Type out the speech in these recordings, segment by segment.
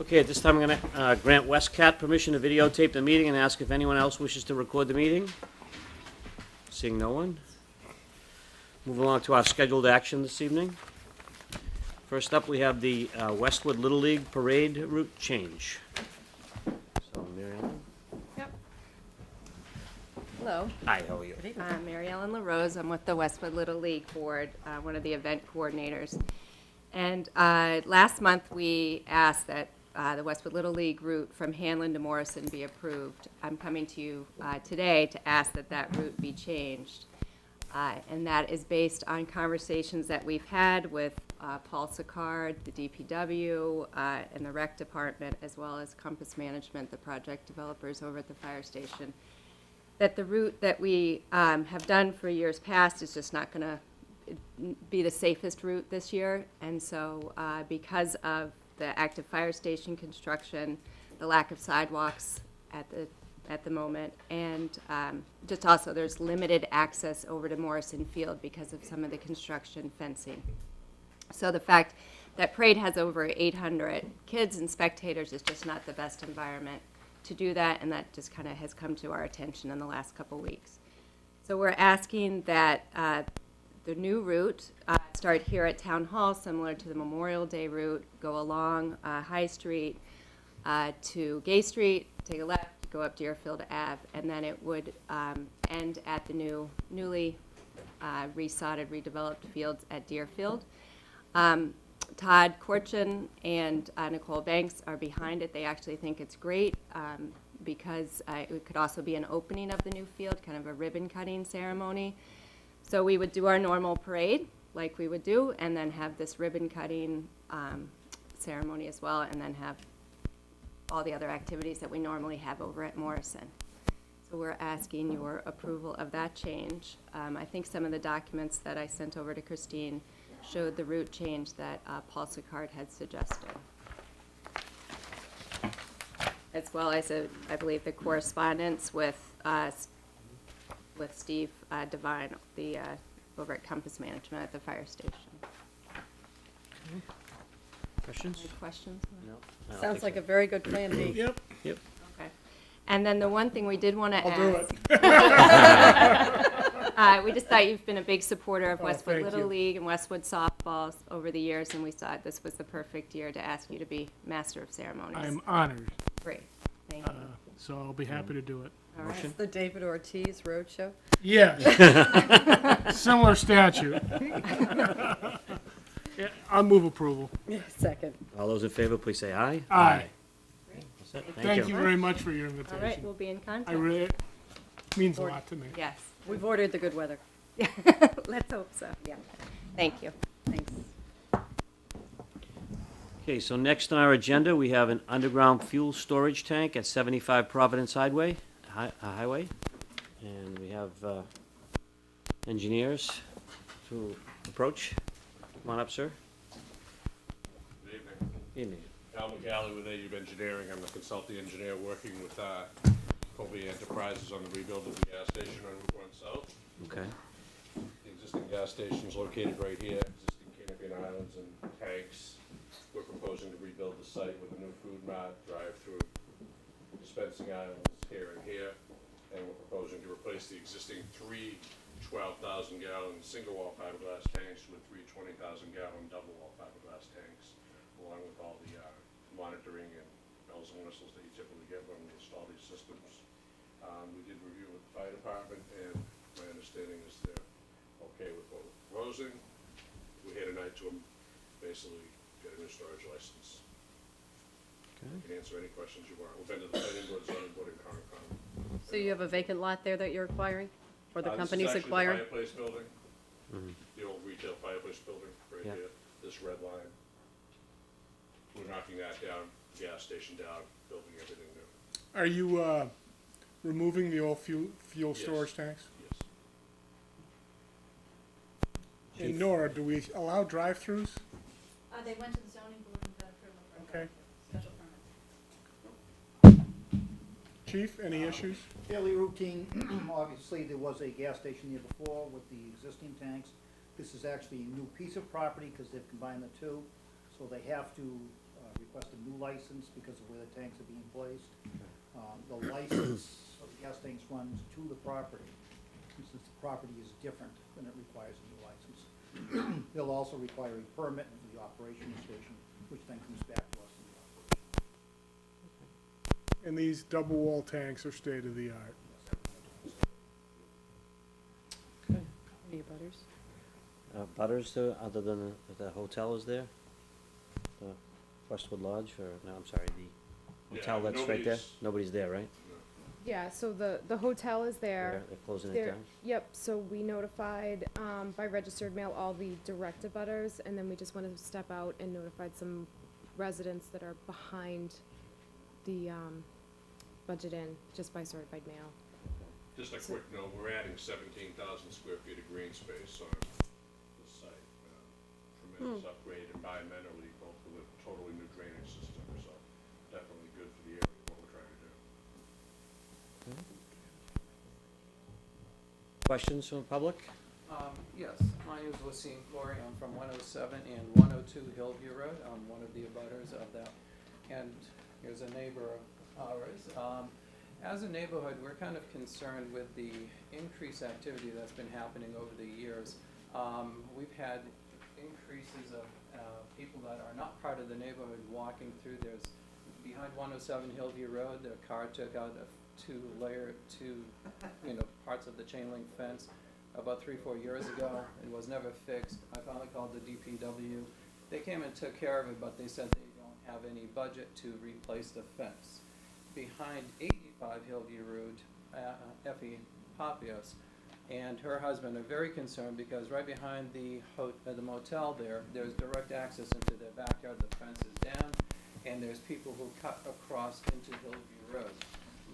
Okay, at this time, I'm going to grant Westcat permission to videotape the meeting and ask if anyone else wishes to record the meeting. Seeing no one. Move along to our scheduled action this evening. First up, we have the Westwood Little League Parade route change. So, Mary Ellen? Yep. Hello, Hi, how are you? I'm Mary Ellen LaRose. I'm with the Westwood Little League Board, one of the event coordinators. And last month, we asked that the Westwood Little League route from Hanlon to Morrison be approved. I'm coming to you today to ask that that route be changed. And that is based on conversations that we've had with Paul Sicard, the DPW, and the Rec Department, as well as Compass Management, the project developers over at the fire station, that the route that we have done for years past is just not going to be the safest route this year. And so because of the active fire station construction, the lack of sidewalks at the moment, and just also there's limited access over to Morrison Field because of some of the construction fencing. So the fact that parade has over 800 kids and spectators is just not the best environment to do that, and that just kind of has come to our attention in the last couple weeks. So we're asking that the new route start here at Town Hall, similar to the Memorial Day route, go along High Street to Gay Street, take a left, go up Deerfield Ave, and then it would end at the newly resodded, redeveloped fields at Deerfield. Todd Korchin and Nicole Banks are behind it. They actually think it's great because it could also be an opening of the new field, kind of a ribbon cutting ceremony. So we would do our normal parade like we would do, and then have this ribbon cutting ceremony as well, and then have all the other activities that we normally have over at Morrison. So we're asking your approval of that change. I think some of the documents that I sent over to Christine showed the route change that Paul Sicard had suggested, as well as, I believe, the correspondence with Steve Devine, the over at Compass Management at the fire station. Questions? Any questions? No. I don't Sounds think like so. a very good plan, Dee. Yep, Yep. Okay. And then the one thing we did want to I'll do ask. it. We just thought you've been a big supporter of Oh, Westwood thank Little you. League and Westwood softballs over the years, and we thought this was the perfect year to ask you to be master of ceremonies. I'm honored, Great. Thank you. so I'll be happy to do it. All right. It's the David Ortiz Roadshow. Yes. Similar statute. Yeah, I'll move approval. Second. All those in favor, please say aye. Aye. That's it. Thank you very much for your All right, invitation. we'll be in I contact. really, it means a lot to me. Yes. We've ordered the good weather. Let's hope so. Yeah. Thank you. Thanks. Okay, so next on our agenda, we have an underground fuel storage tank at 75 Providence Highway, and we have engineers to approach. Come on up, sir. Good evening. Evening. Al McGalley with AU Engineering. I'm the consulting engineer working with Colby Enterprises on the rebuild of the gas station on Route 1 South. Okay. The existing gas station is located right here, existing canopy and islands and tanks. We're proposing to rebuild the site with a new food mart, drive-through, dispensing islands here and here. And we're proposing to replace the existing three 12,000-gallon single-wall fiberglass tanks with three 20,000-gallon double-wall fiberglass tanks, along with all the monitoring and bells and whistles that you typically get when we install these systems. We did review with the fire department, and my understanding is they're okay with what we're proposing. We're here tonight to basically get a new storage license. Okay. I can answer any questions you want. We've been to the planning board, zoning board, and Concom. So you have a vacant lot there that you're acquiring? Or the This is company's actually acquiring? the fireplace building, Mhm. the old retail fireplace building, right Yeah. here, this red line. We're knocking that down, gas station down, building everything new. Are you, removing the old fuel Yes. storage tanks? Yes. And Nora, do we allow drive-throughs? They went to the zoning board and got approval for a Okay. special permit. Chief, any issues? Fairly routine. Obviously, there was a gas station here before with the existing tanks. This is actually a new piece of property because they've combined the two. So they have to request a new license because of where the tanks are being placed. The license of the gas tanks runs to the property. And since the property is different, then it requires a new license. They'll also require a permit for the operation of the station, which then comes back to us in the operation. And these double wall tanks are state of the art. Okay. Any butters? Butters, other than the hotel is there? The Westwood Lodge, or, no, I'm sorry, the hotel Yeah, that's right there? nobody's- Nobody's there, right? Yeah, so the hotel is there. They're closing it There, down? yep, so we notified, by registered mail all the direct abutters, and then we just wanted to step out and notified some residents that are behind the, Budget Inn, just by certified mail. Just a quick note, we're adding 17,000 square feet of green space on the site. Tremendous upgrade environmentally, both with a totally new drainage system, so definitely good for the area, what we're trying to do. Questions from the public? Yes, my name is Wasim Corey, I'm from 107 and 102 Hillview Road, I'm one of the abutters of that, and here's a neighbor of ours. As a neighborhood, we're kind of concerned with the increased activity that's been happening over the years. We've had increases of people that are not part of the neighborhood walking through. There's, behind 107 Hillview Road, the car took out two parts of the chain link fence about 3-4 years ago. It was never fixed. I finally called the DPW. They came and took care of it, but they said they don't have any budget to replace the fence. Behind 85 Hillview Road, Effie Papios and her husband are very concerned because right behind the motel there's direct access into their backyard. The fence is down, and there's people who cut across into Hillview Road.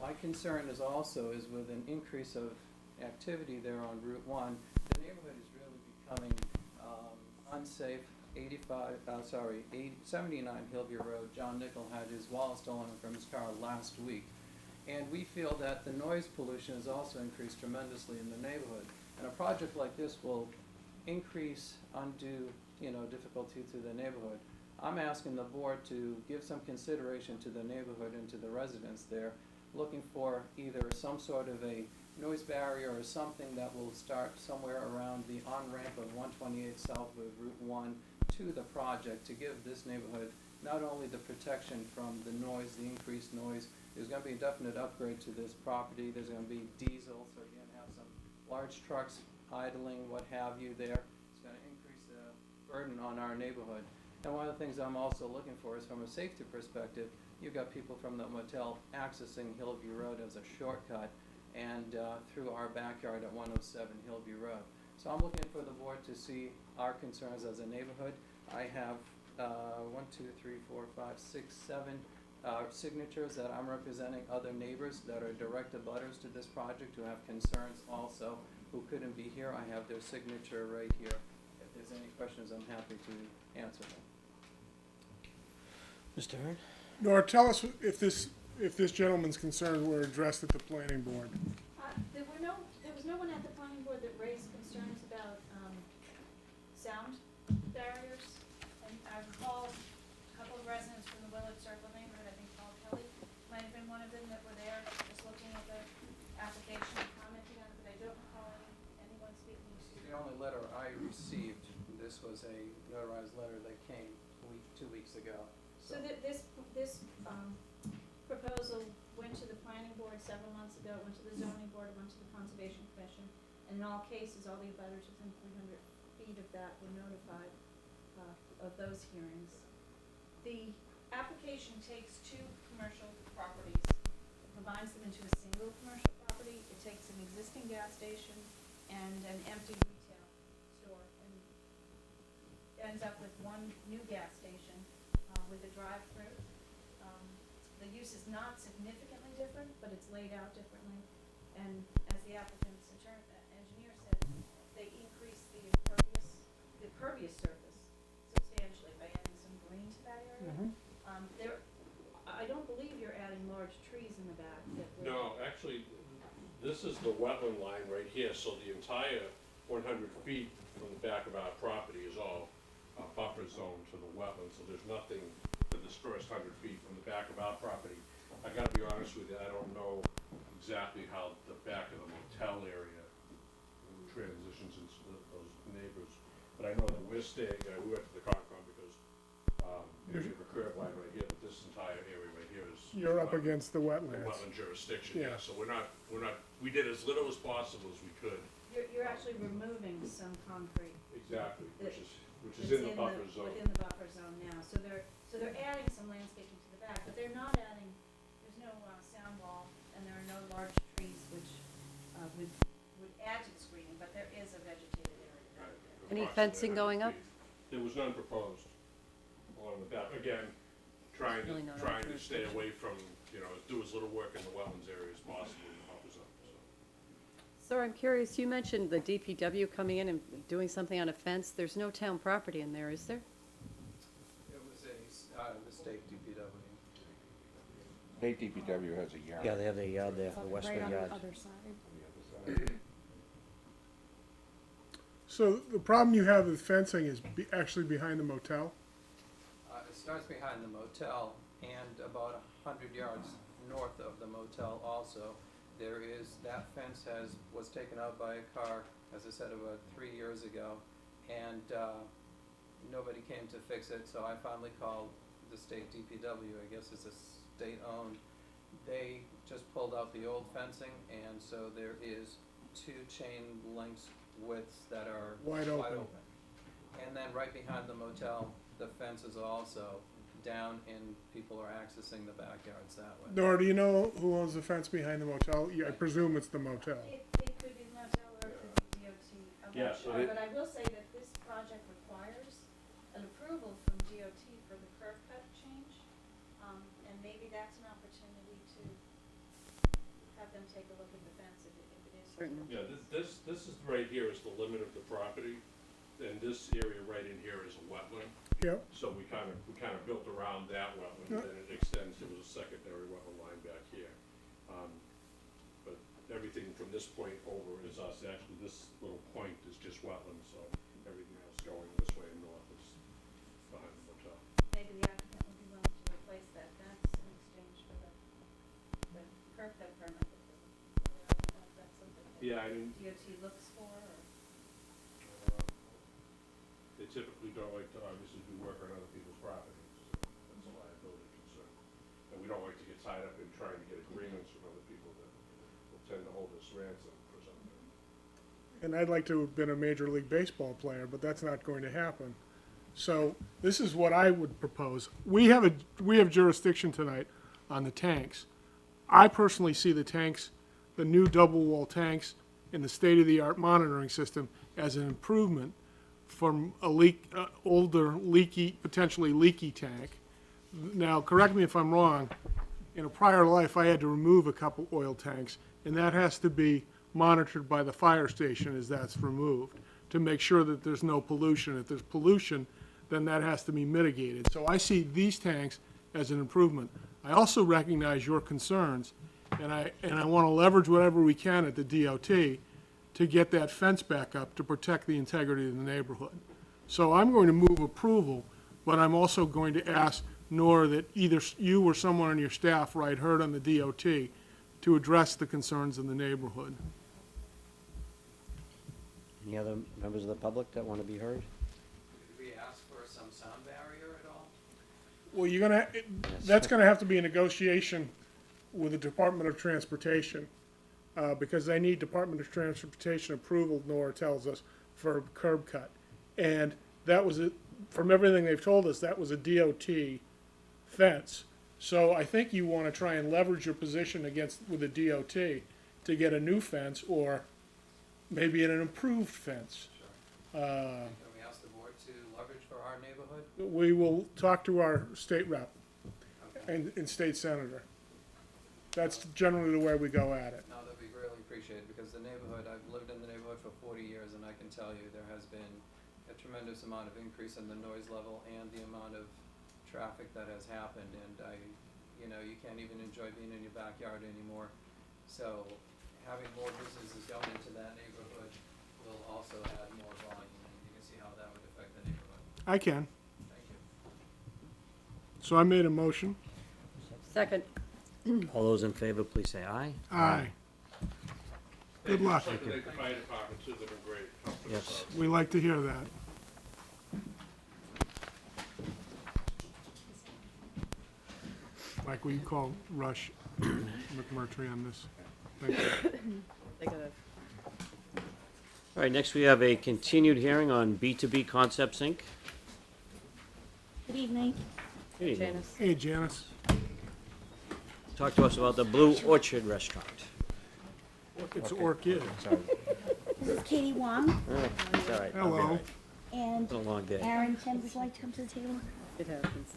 My concern is also with an increase of activity there on Route 1, the neighborhood is really becoming unsafe. 79 Hillview Road, John Nickel had his wallet stolen from his car last week. And we feel that the noise pollution has also increased tremendously in the neighborhood. And a project like this will increase undue, difficulty to the neighborhood. I'm asking the board to give some consideration to the neighborhood and to the residents there, looking for either some sort of a noise barrier or something that will start somewhere around the on-ramp of 128 South with Route 1 to the project to give this neighborhood not only the protection from the noise, the increased noise. There's going to be a definite upgrade to this property. There's going to be diesel, so you're going to have some large trucks idling, what have you there. It's going to increase the burden on our neighborhood. And one of the things I'm also looking for is from a safety perspective, you've got people from the motel accessing Hillview Road as a shortcut and through our backyard at 107 Hillview Road. So I'm looking for the board to see our concerns as a neighborhood. I have 7 signatures that I'm representing other neighbors that are direct abutters to this project who have concerns also, who couldn't be here. I have their signature right here. If there's any questions, I'm happy to answer them. Mr. Hearn? Nora, tell us if this gentleman's concerns were addressed at the planning board. There was no one at the planning board that raised concerns about, sound barriers. And I recall a couple of residents from the Willard Circle neighborhood, I think Paul Kelly might have been one of them that were there, just looking at the application and commenting on it, but I don't recall anyone speaking to. The only letter I received, this was a notarized letter that came 2 weeks ago. So this proposal went to the planning board several months ago, went to the zoning board, went to the conservation commission, and in all cases, all the abutters within 300 feet of that were notified of those hearings. The application takes two commercial properties, combines them into a single commercial property. It takes an existing gas station and an empty retail store, and ends up with one new gas station with a drive-through. The use is not significantly different, but it's laid out differently. And as the applicant's engineer said, they increase the impervious surface substantially by adding some green to that area. I don't believe you're adding large trees in the back that would. No, actually, this is the wetland line right here, so the entire 100 feet from the back of our property is all buffer zone to the wetland, so there's nothing for this first 100 feet from the back of our property. I gotta be honest with you, I don't know exactly how the back of the motel area transitions into those neighbors, but I know that we're staying, we went to the Concom because, we have a curb line right here, but this entire area right here is. You're up wetland- against the the wetlands. wetland jurisdiction, Yeah. yeah, so we're not, we did as little as possible as we could. You're actually removing some concrete Exactly, which that's is in the buffer zone. within the buffer zone now. So they're adding some landscaping to the back, but they're not adding, there's no sound wall, and there are no large trees which would add to the screening, but there is a vegetated area back there. Any Approximately fencing 100 going up? feet. There was none proposed along the back. Again, trying Really not to accurate. stay away from, do as little work in the wetlands area as possible in the buffer zone, so. Sir, I'm curious, you mentioned the DPW coming in and doing something on a fence. There's no town property in there, is there? It was the state DPW. State DPW has a yard. Yeah, they have their yard there, the Right Westwood on yard. the other side. So the problem you have with fencing is actually behind the motel? It starts behind the motel, and about 100 yards north of the motel also, there is, that fence was taken out by a car, as I said, about 3 years ago, and nobody came to fix it, so I finally called the state DPW, I guess it's a state-owned. They just pulled out the old fencing, and so there is 2 chain links widths that are Wide open. And then right behind the motel, the fence is also down, and people are accessing the backyards that way. Nora, do you know who owns the fence behind the motel? Yeah, I presume it's the motel. It could be the motel or it could be DOT, I'm Yeah, not so sure, it- but I will say that this project requires an approval from DOT for the curb cut change, and maybe that's an opportunity to have them take a look at the fence if it is. Certainly. Yeah, this is right here is the limit of the property, and this area right in here is a wetland. Yep. So we kind of built around that wetland, Yeah. and it extends, there was a secondary wetland line back here. But everything from this point over is us, actually, this little point is just wetland, so everything else going this way and north is behind the motel. Maybe the applicant would be willing to replace that fence in exchange for the curb cut permit. I don't know if that's something that Yeah, I mean, DOT looks for, or. they typically don't like to obviously do work on other people's properties, so that's a liability concern. And we don't like to get tied up in trying to get agreements from other people that will tend to hold us ransom for something. And I'd like to have been a Major League Baseball player, but that's not going to happen. So this is what I would propose. We have jurisdiction tonight on the tanks. I personally see the tanks, the new double wall tanks in the state-of-the-art monitoring system as an improvement from a older leaky, potentially leaky tank. Now, correct me if I'm wrong, in a prior life, I had to remove a couple oil tanks, and that has to be monitored by the fire station as that's removed, to make sure that there's no pollution. If there's pollution, then that has to be mitigated. So I see these tanks as an improvement. I also recognize your concerns, and I want to leverage whatever we can at the DOT to get that fence back up to protect the integrity of the neighborhood. So I'm going to move approval, but I'm also going to ask Nora that either you or someone on your staff write her on the DOT to address the concerns in the neighborhood. Any other members of the public that want to be heard? Did we ask for some sound barrier at all? Well, that's gonna have to be a negotiation with the Department of Transportation, because they need Department of Transportation approval, Nora tells us, for a curb cut. And that was, from everything they've told us, that was a DOT fence. So I think you wanna try and leverage your position with the DOT to get a new fence, or maybe an improved fence. Can we ask the board to leverage for our neighborhood? We will talk to our state rep Okay. and state senator. That's generally the way we go at it. No, that we really appreciate it, because the neighborhood, I've lived in the neighborhood for 40 years, and I can tell you, there has been a tremendous amount of increase in the noise level and the amount of traffic that has happened, and you can't even enjoy being in your backyard anymore. So having more businesses going into that neighborhood will also add more volume, and you can see how that would affect the neighborhood. I can. So I made a motion. Second. All those in favor, please say aye. Aye. Good luck. I'd like to thank the fire department too, they've been great. helping us Yes. out. We like to hear that. Mike, will you call Rush McMurtry on this? Thank you. They gotta, All right, next we have a continued hearing on B2B Concepts, Inc. Good evening. Good evening. Janice. Hey, Janice. Talk to us about the Blue Orchard Restaurant. It's Orchid. Sorry. This is Katie Wong, It's all right. I'll be all Hello. right. and It's been a long day. Aaron Chen, would you like to come to the table? It happens.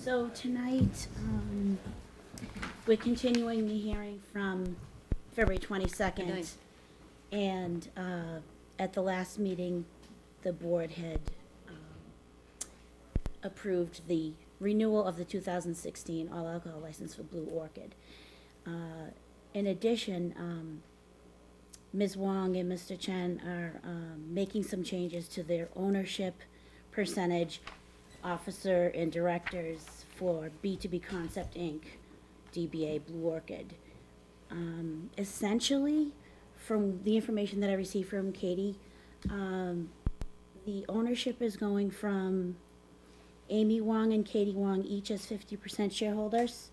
So tonight, we're continuing the hearing from February Good 22nd. night. And at the last meeting, the board had approved the renewal of the 2016 all alcohol license for Blue Orchid. In addition, Ms. Wong and Mr. Chen are making some changes to their ownership percentage, officer and directors for B2B Concept Inc., DBA Blue Orchid. Essentially, from the information that I received from Katie, the ownership is going from Amy Wong and Katie Wong each as 50% shareholders,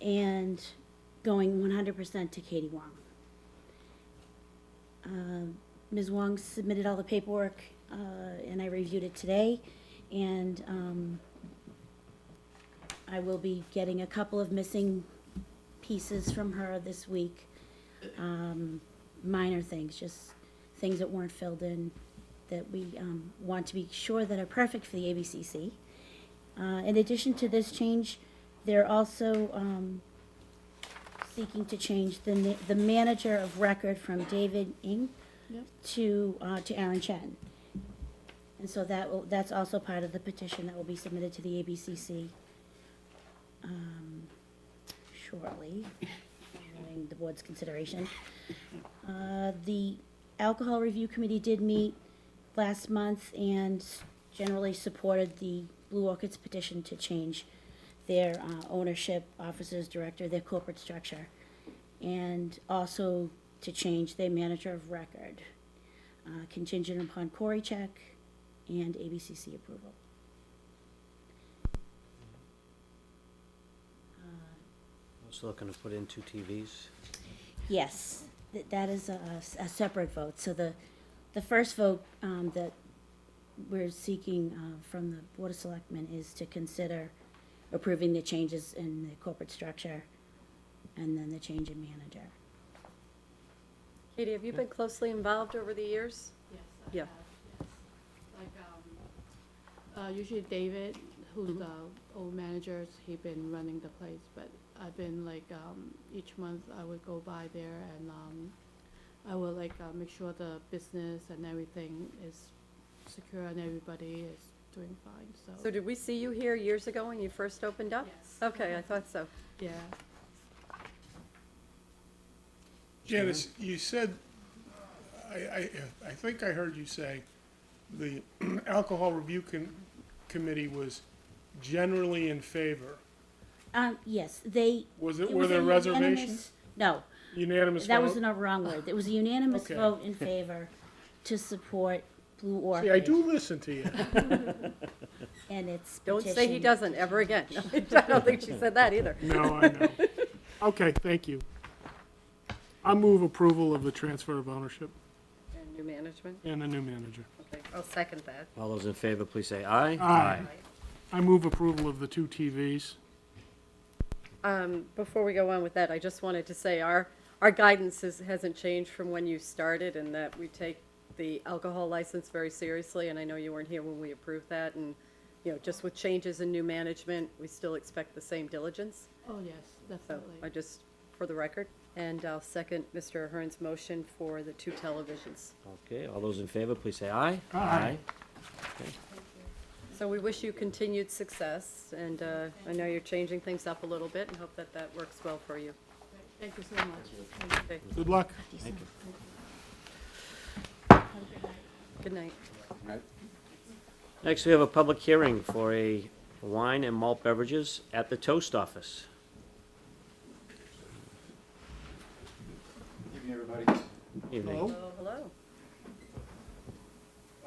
and going 100% to Katie Wong. Ms. Wong submitted all the paperwork, and I reviewed it today, and I will be getting a couple of missing pieces from her this week. Minor things, just things that weren't filled in that we want to be sure that are perfect for the ABCC. In addition to this change, they're also seeking to change the manager of record from David Ng to Aaron Chen. And so that's also part of the petition that will be submitted to the ABCC shortly, following the board's consideration. The Alcohol Review Committee did meet last month and generally supported the Blue Orchid's petition to change their ownership, officers, director, their corporate structure, and also to change their manager of record, contingent upon Cory check and ABCC approval. Also looking to put in 2 TVs. Yes, that is a separate vote. So the first vote that we're seeking from the Board of Selectmen is to consider approving the changes in the corporate structure and then the change in manager. Katie, have you been closely involved over the years? Yes, Yeah. yes. Like, usually David, who's the old manager, he been running the place, but I've been like, each month I would go by there and, I will like, make sure the business and everything is secure and everybody is doing fine, So did we see you here years ago when you first opened up? Yes. Okay, I thought so. yeah. Janice, you said, I think I heard you say the Alcohol Review Committee was generally in favor. Yes, Were there was a reservations? unanimous- No, Unanimous that was vote? the wrong word. It was a unanimous Okay. vote in favor to support Blue Orchid. See, I do listen to you. And its Don't say he petition. doesn't ever again. I don't think she said that either. No, I know. Okay, thank you. I move approval of the transfer of ownership And new management? and the new manager. Okay, I'll second that. All those in favor, please say aye. Aye. I move approval of the 2 TVs. Before we go on with that, I just wanted to say our guidance hasn't changed from when you started, and that we take the alcohol license very seriously, and I know you weren't here when we approved that, and, you know, just with changes in new management, we still expect the same diligence. Oh, yes, So definitely. I just, for the record, and I'll second Mr. Ahern's motion for the 2 televisions. Okay, all those in favor, please say aye. Aye. So we wish you continued success, and I know you're changing things up a little bit, and hope that that works well for you. Thank you so much. Thank you. Okay. Good luck. Thank you. Good night. Right? Next, we have a public hearing for a wine and malt beverages at the Toast Office. Evening, everybody. Evening. Hello? Oh, hello.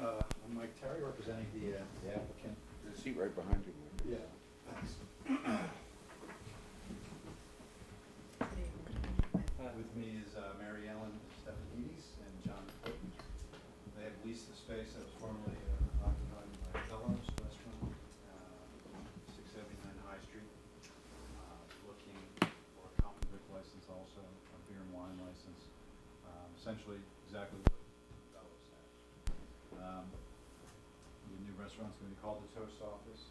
I'm Mike Terry, representing the applicant. There's a seat right behind you. Mike. Yeah, thanks. With me is Mary Ellen Stephanides and John Clayton. They have leased the space that was formerly occupied by Bellows Restaurant, 679 High Street. Looking for a common vic license also, a beer and wine license, essentially exactly what Bellows had. The new restaurant's gonna be called the Toast Office.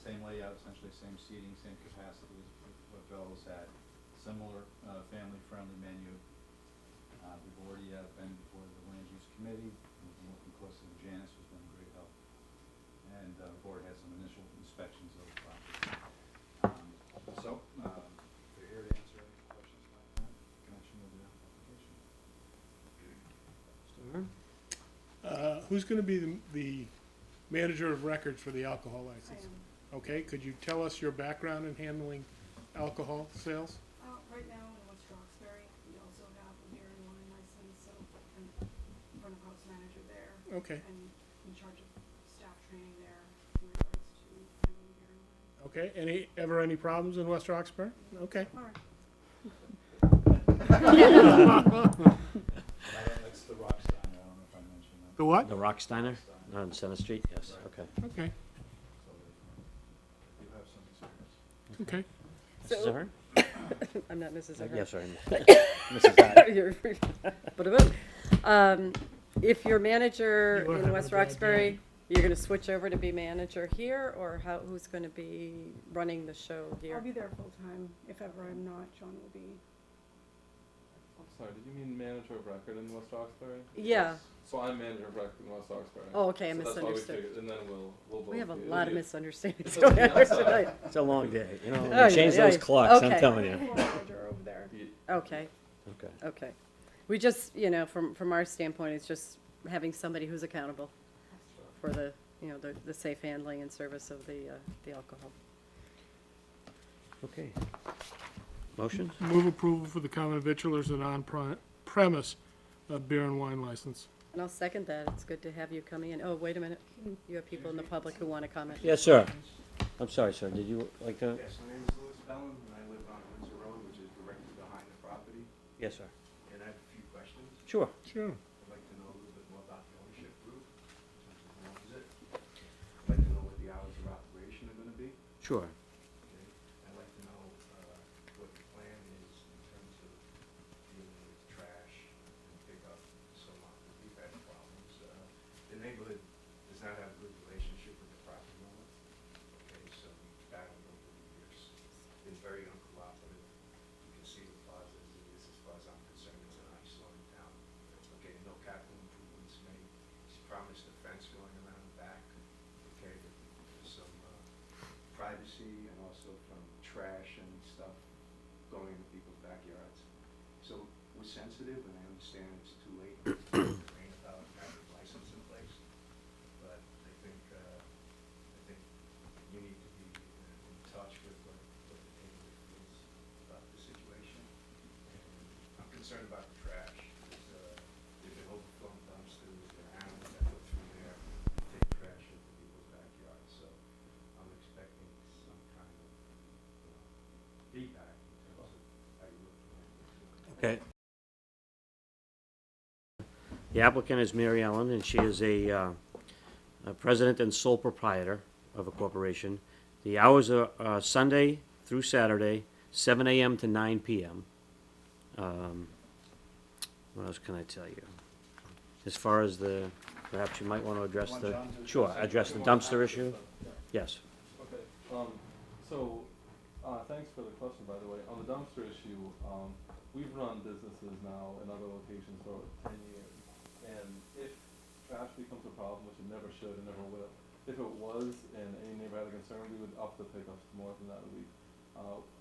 Same layout, essentially same seating, same capacity as what Bellows had. Similar, family-friendly menu. We've already been before the land use committee. We've been working closely with Janice, who's been a great help. And the board had some initial inspections of the property. They're here to answer any questions about that in connection with the application. Who's gonna be the manager of records for the alcohol license? Okay, could you tell us your background in handling alcohol sales? Right now in West Roxbury, we also have a beer and wine license, so I'm front of house manager there. Okay, And in charge of staff training there in regards to handling beer and wine. okay, any problems in West Roxbury? Okay. All right. That's the Rockstein, I don't know if I mentioned that. The what? The Rocksteiner on Center Street? Yes, okay. Okay, So they do have some experience. okay. Mrs. So- Ahern? I'm not Mrs. Ahern. Yes, sorry. Mrs. Ahern. You're- If you're manager You were in having West a bad Roxbury, day. you're gonna switch over to be manager here, or who's gonna be running the show here? I'll be there full time. If ever I'm not, John will be. I'm sorry, did you mean manager of record in West Roxbury? Yeah. So I'm manager of record in West Roxbury. Oh, okay, I So that's why we misunderstood. figured- And then we'll both We have a be- lot of it'll be- misunderstandings It's going okay, on I'm sorry. tonight. It's a long day, you know, Oh, yeah, change yeah, those yeah. clocks, I'm Okay. telling you. Floor manager over there. Okay, Okay. okay. We just, from our standpoint, it's just having somebody who's accountable for the, the safe handling and service of the alcohol. Okay. Motion? Move approval for the common victualers and on-premise beer and wine license. And I'll second that. It's good to have you coming in. Oh, wait a minute. You have people in the public who want to comment. Yes, sir. I'm sorry, sir, did you like to? Yes, my name is Louis Bellin, and I live on Windsor Road, which is directly behind the property. Yes, sir. And I have a few questions. Sure. Sure. I'd like to know a little bit more about the ownership group, in terms of who owns it. I'd like to know what the hours of operation are gonna be. Sure. Okay. I'd like to know, what the plan is in terms of dealing with trash and pickup and so on. We've had problems. The neighborhood does not have a good relationship with the property owner. Okay, so we've battled over the years. Been very uncooperative. You can see the plaza as it is, as far as I'm concerned, it's an eyesore in town. Okay, no capital improvements made. He's promised a fence going around the back. Okay, but there's some, privacy and also from trash and stuff going into people's backyards. So we're sensitive, and I understand it's too late to complain about having a license in place, but I think you need to be in touch with what the neighborhood feels about the situation. And I'm concerned about the trash, because they've been overflowing dumpsters, there are animals that go through there and take trash into people's backyards, so I'm expecting some kind of, feedback in terms of how you look at it. Okay. The applicant is Mary Ellen, and she is a president and sole proprietor of a corporation. The hours are Sunday through Saturday, 7 a.m. to 9 p.m. What else can I tell you? As far as perhaps you might want to address Want the, John to sure, address it? address the dumpster issue? Yes. Okay, so, thanks for the question, by the way. On the dumpster issue, we've run businesses now in other locations for 10 years. And if trash becomes a problem, which it never should and never will, if it was and any neighbor had a concern, we would up the pickups more than that a week.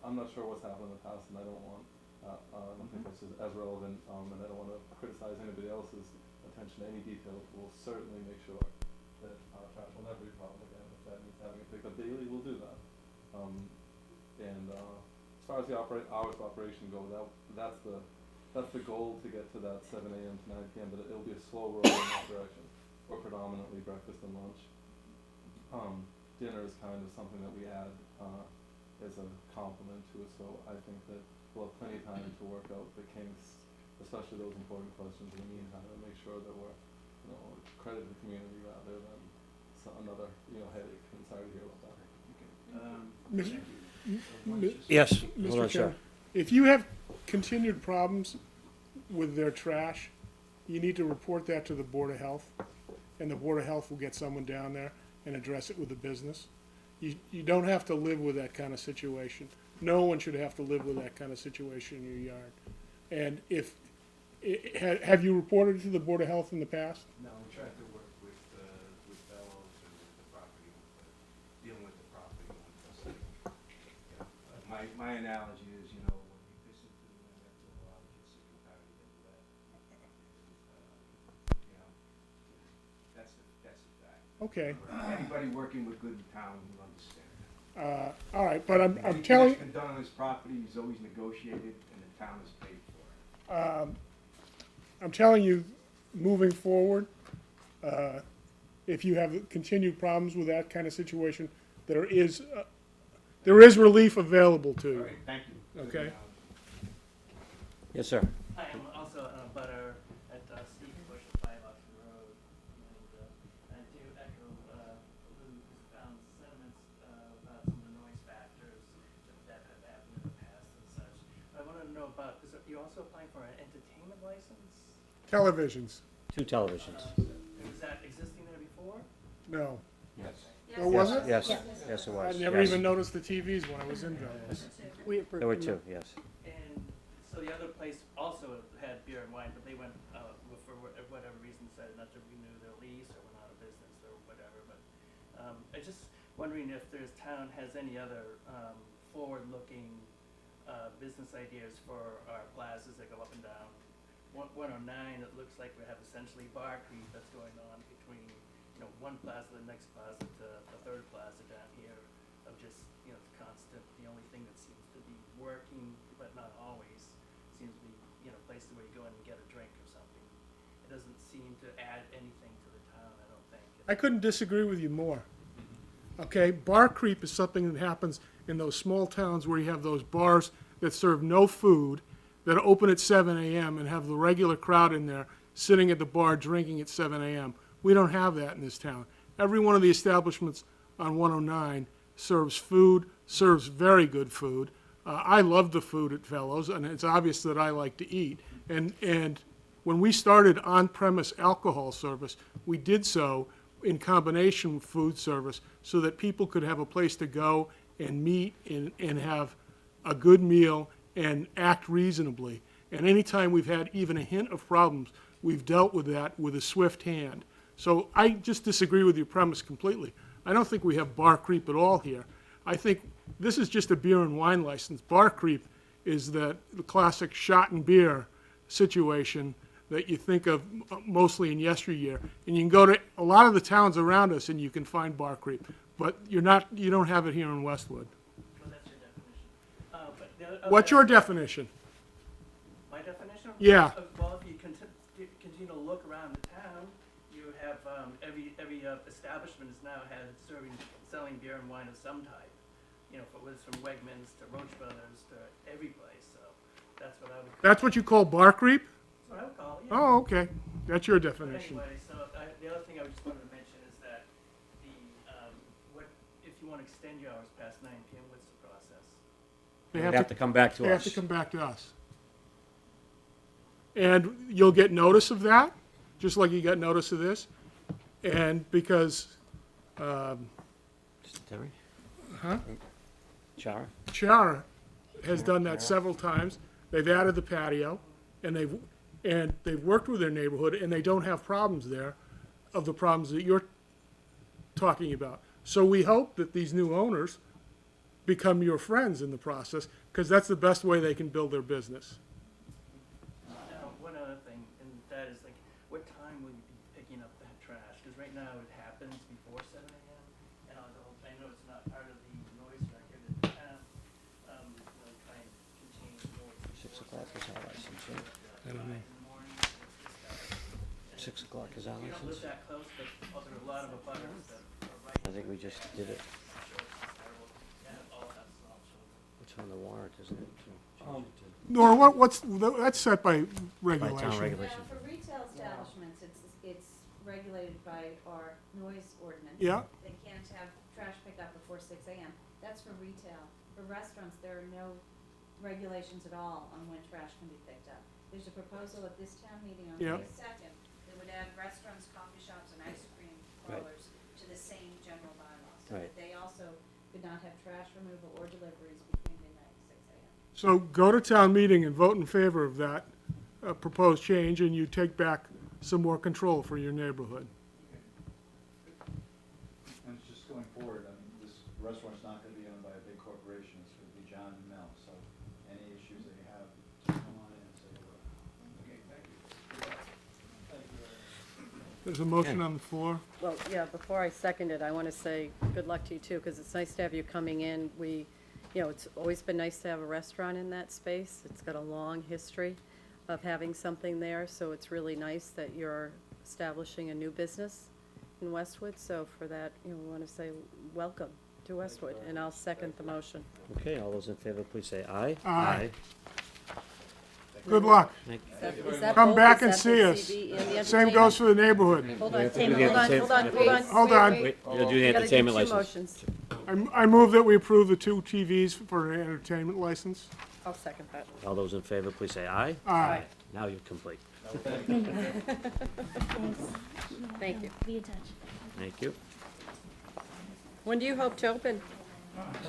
I'm not sure what's happened in the past, and I don't think this is as relevant, and I don't want to criticize anybody else's attention to any detail, we'll certainly make sure that our trash will never be a problem again. If that means having it picked up daily, we'll do that. As far as the hours of operation go, that's the goal, to get to that 7 a.m. to 9 p.m. But it'll be a slow roll in that direction. Or predominantly breakfast and lunch. Dinner is kind of something that we add as a complement to it. So I think that we'll have plenty of time to work out the kinks, especially those important questions in the meantime, and make sure that we're, credit the community rather than another, headache. I'm sorry to hear about that. Yes, hold Mr. on, sir. Chairman, if you have continued problems with their trash, you need to report that to the Board of Health, and the Board of Health will get someone down there and address it with the business. You don't have to live with that kind of situation. No one should have to live with that kind of situation in your yard. And have you reported it to the Board of Health in the past? No, we tried to work with Bellows and with the property, dealing with the property. My analogy is, when you piss into the wind after a while, you get sick and tired of getting wet. That's a fact. Okay, Anybody working with good in town will understand. all right, but I'm Anything telling, that's been done on this property is always negotiated, and the town is paid for it. I'm telling you, moving forward, if you have continued problems with that kind of situation, there is relief available to All you. right, thank you. Okay. Yes, sir. I am also a butter at Steve Bush at 5 Oxford Road, and I do echo Lou, who's found sentiments about some of the noise factors that have happened in the past and such. I want to know about, you're also applying for an entertainment license? Televisions, 2 televisions. Was that existing there before? no. Yes. Oh, was it? Yes, yes, it was. I never Yes. even noticed the TVs when I was in Bellows. We approved There were them. 2, yes. And so the other place also had beer and wine, but they went, for whatever reason, decided not to renew their lease or went out of business or whatever. But I just wondering if town has any other forward-looking business ideas for our plazas that go up and down. 109, it looks like we have essentially bar creep that's going on between, one plaza to the next plaza to the third plaza down here of just, constant, the only thing that seems to be working, but not always, seems to be, places where you go in and get a drink or something. It doesn't seem to add anything to the town, I don't think. I couldn't disagree with you more. Okay, bar creep is something that happens in those small towns where you have those bars that serve no food, that open at 7 a.m. and have the regular crowd in there sitting at the bar drinking at 7 a.m. We don't have that in this town. Every one of the establishments on 109 serves food, serves very good food. I love the food at Fellows, and it's obvious that I like to eat. And when we started on-premise alcohol service, we did so in combination with food service so that people could have a place to go and meet and have a good meal and act reasonably. And anytime we've had even a hint of problems, we've dealt with that with a swift hand. So I just disagree with your premise completely. I don't think we have bar creep at all here. I think this is just a beer and wine license. Bar creep is the classic shot and beer situation that you think of mostly in yesteryear. And you can go to a lot of the towns around us and you can find bar creep. But you don't have it here in Westwood. Well, that's your definition. But the other- What's your definition? My definition? Yeah. Well, if you continue to look around the town, you have, every establishment is now selling beer and wine of some type. Whether it's from Wegmans to Roach Brothers to every place, so that's what I would call. That's what you call bar creep? That's what I would call it, yeah. Oh, okay. That's your But definition. anyway, so the other thing I just wanted to mention is that if you want to extend your hours past 9 p.m., what's the process? They They have to come back to They have us. to come back to us. And you'll get notice of that, just like you got notice of this. And because Terry? Huh? Chara? Chara has done that several times, they've added the patio, and they've worked with their neighborhood, and they don't have problems there of the problems that you're talking about. So we hope that these new owners become your friends in the process, because that's the best way they can build their business. Now, one other thing, and that is what time 6 o'clock is our We don't live license. that close, but there are a lot of abutters that are right. I think we just did it. Terrible. Yeah, all that's all children. It's on the warrant, isn't it? to change it Nor that's set by to- By town regulation. regulation. Now, for retail establishments, it's regulated by our noise ordinance. Yeah, They can't have trash pickup before 6 a.m. That's for retail. For restaurants, there are no regulations at all on when trash can be picked up. There's a proposal at this town meeting on Yeah. May 2nd that would add restaurants, coffee shops, and ice cream Right. parlors to the same general bylaw. So Right. that they also could not have trash removal or deliveries between midnight and 6 a.m. so go to town meeting and vote in favor of that proposed change, and you take back some more control for your neighborhood. And it's just going forward, I mean, this restaurant's not gonna be owned by a big corporation, it's gonna be John and Mel, so any issues that you have, come on in and say hello. Okay, thank you. Thank you very much. There's a motion on the floor. Well, yeah, before I second it, I want to say good luck to you too, because it's nice to have you coming in. It's always been nice to have a restaurant in that space. It's got a long history of having something there, so it's really nice that you're establishing a new business in Westwood. So for that, we want to say welcome to Westwood, and I'll second the motion. Okay, all those in favor, please say aye. Aye. Good luck. Thank- Is that Come both? back Is and that see the us. CV and the Same goes entertainment? for the neighborhood. Hold on, We have to hold do the on, hold on, entertainment. hold on. Hold on. Wait, you'll do the We gotta do entertainment two license. motions. I move that we approve the 2 TVs for an entertainment license. I'll second that. All those in favor, please say aye. Aye. Now you're complete. Thank you. Be in touch. Thank you. When do you hope to open?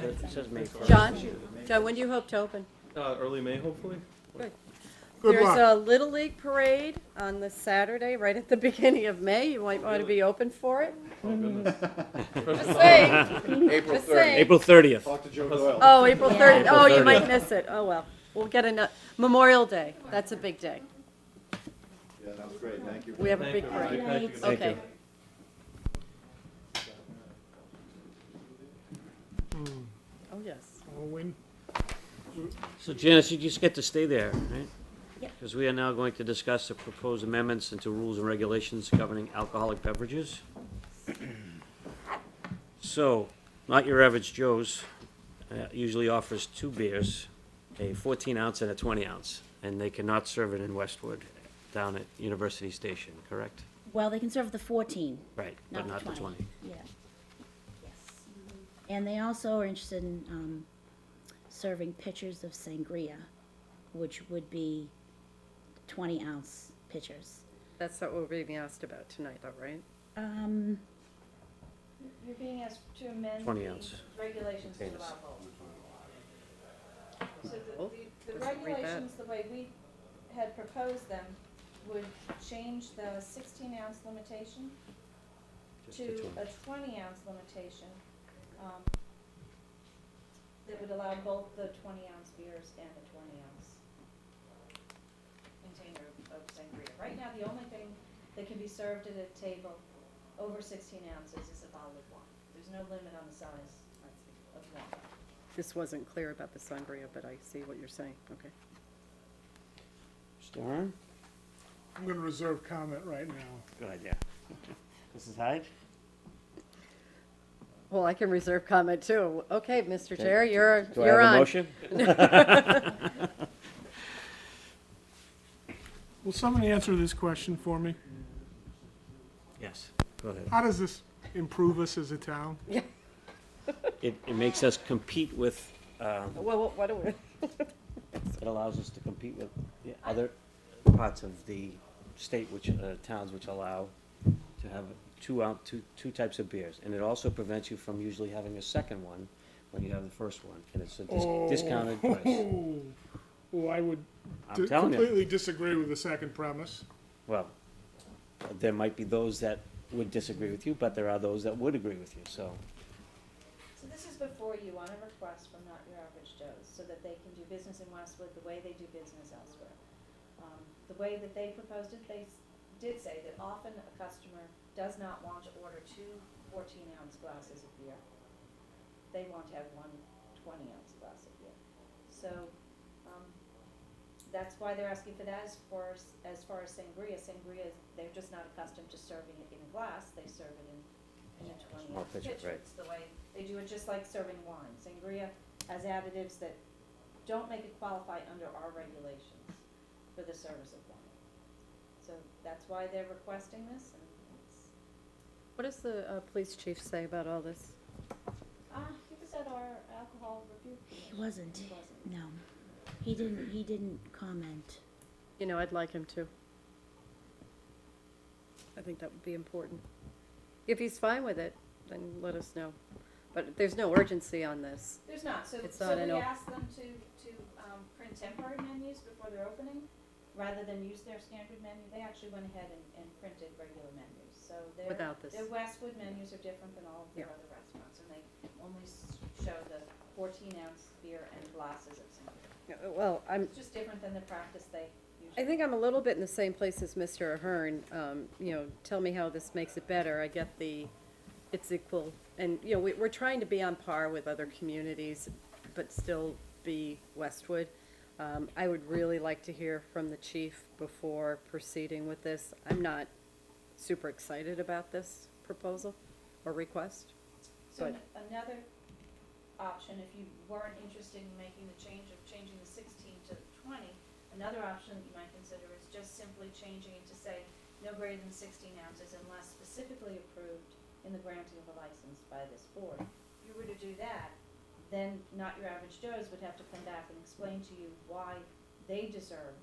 It says May 1st. John, when do you hope to open? Early May, hopefully. Good. Good There's luck. a Little League parade on the Saturday, right at the beginning of May. You might want to be open for it. Oh, goodness. Just saying, April just saying. April 30th. Talk to Joe Doyle. Oh, April 30th. April Oh, you 30th. might miss it. Oh, well. We'll get Memorial Day. That's a big day. Yeah, that was great, thank you. We have a Thank big you. parade. Thank you. Thank Okay. you. Oh, yes. Owen? So Janice, you just get to stay there, right? Yep. Because we are now going to discuss the proposed amendments into rules and regulations governing alcoholic beverages. So, Not Your Average Joe's usually offers 2 beers, a 14 ounce and a 20 ounce, and they cannot serve it in Westwood down at University Station, correct? Well, they can serve the 14, Right, but not the 20. Yeah. Yes. And they also are interested in serving pitchers of sangria, which would be 20-ounce pitchers. That's what we're being asked about tonight, though, right? You're being asked to amend 20 the ounce. regulations to Containers. allow both. So Oh, the doesn't read that. regulations, the way we had proposed them, would change the 16-ounce limitation Just to the 20. a 20-ounce limitation, that would allow both the 20-ounce beers and the 20-ounce container of sangria. Right now, the only thing that can be served at a table over 16 ounces is a bottle of wine. There's no limit on the size of wine. This wasn't clear about the sangria, but I see what you're saying. Okay. Mr. Aaron? I'm going to reserve comment right now. Good idea. Mrs. Hyde? Well, I can reserve comment too. Okay, Mr. Okay. Chair, you're Do I you're have a on. motion? Will someone answer this question for me? Yes, go ahead. How does this improve us as a town? It makes us compete with, Well, what do we? it allows us to compete with the other parts of the state, which, towns which allow to have two types of beers. And it also prevents you from usually having a second one when you have the first one, and it's a discounted price. Oh, I would I'm telling you. completely disagree with the second premise. Well, there might be those that would disagree with you, but there are those that would agree with you, so. So this is before you on a request from Not Your Average Joe's, so that they can do business in Westwood the way they do business elsewhere. The way that they proposed it, they did say that often a customer does not want to order 2 14-ounce glasses of beer. They want to have one 20-ounce glass of beer. So, that's why they're asking for that as far as sangria. Sangria, they're just not accustomed to serving it in a glass, they serve it in a 20 Small ounce pitcher, pitcher. right. It's the way, they do it just like serving wine. Sangria has additives that don't make it qualify under our regulations for the service of wine. So that's why they're requesting this, and it's, What does the police chief say about all this? he was at our alcohol review. He wasn't, He wasn't. no. He didn't comment. You know, I'd like him to. I think that would be important. If he's fine with it, then let us know. But there's no urgency on this. There's not, so, It's so not we an op- asked them to print temporary menus before their opening, rather than use their standard menu. They actually went ahead and printed regular menus, so Without this. their Westwood menus are different than all of their Yeah. other restaurants, and they only show the 14-ounce beer and glasses of sangria. Well, It's just different than the practice they usually. I think I'm a little bit in the same place as Mr. Ahern. You know, tell me how this makes it better. I get it's equal, and, you know, we're trying to be on par with other communities, but still be Westwood. I would really like to hear from the chief before proceeding with this. I'm not super excited about this proposal or request. So But- another option, if you weren't interested in making the change of changing the 16 to 20, another option that you might consider is just simply changing it to say no greater than 16 ounces unless specifically approved in the granting of a license by this board. If you were to do that, then not your average Joes would have to come back and explain to you why they deserve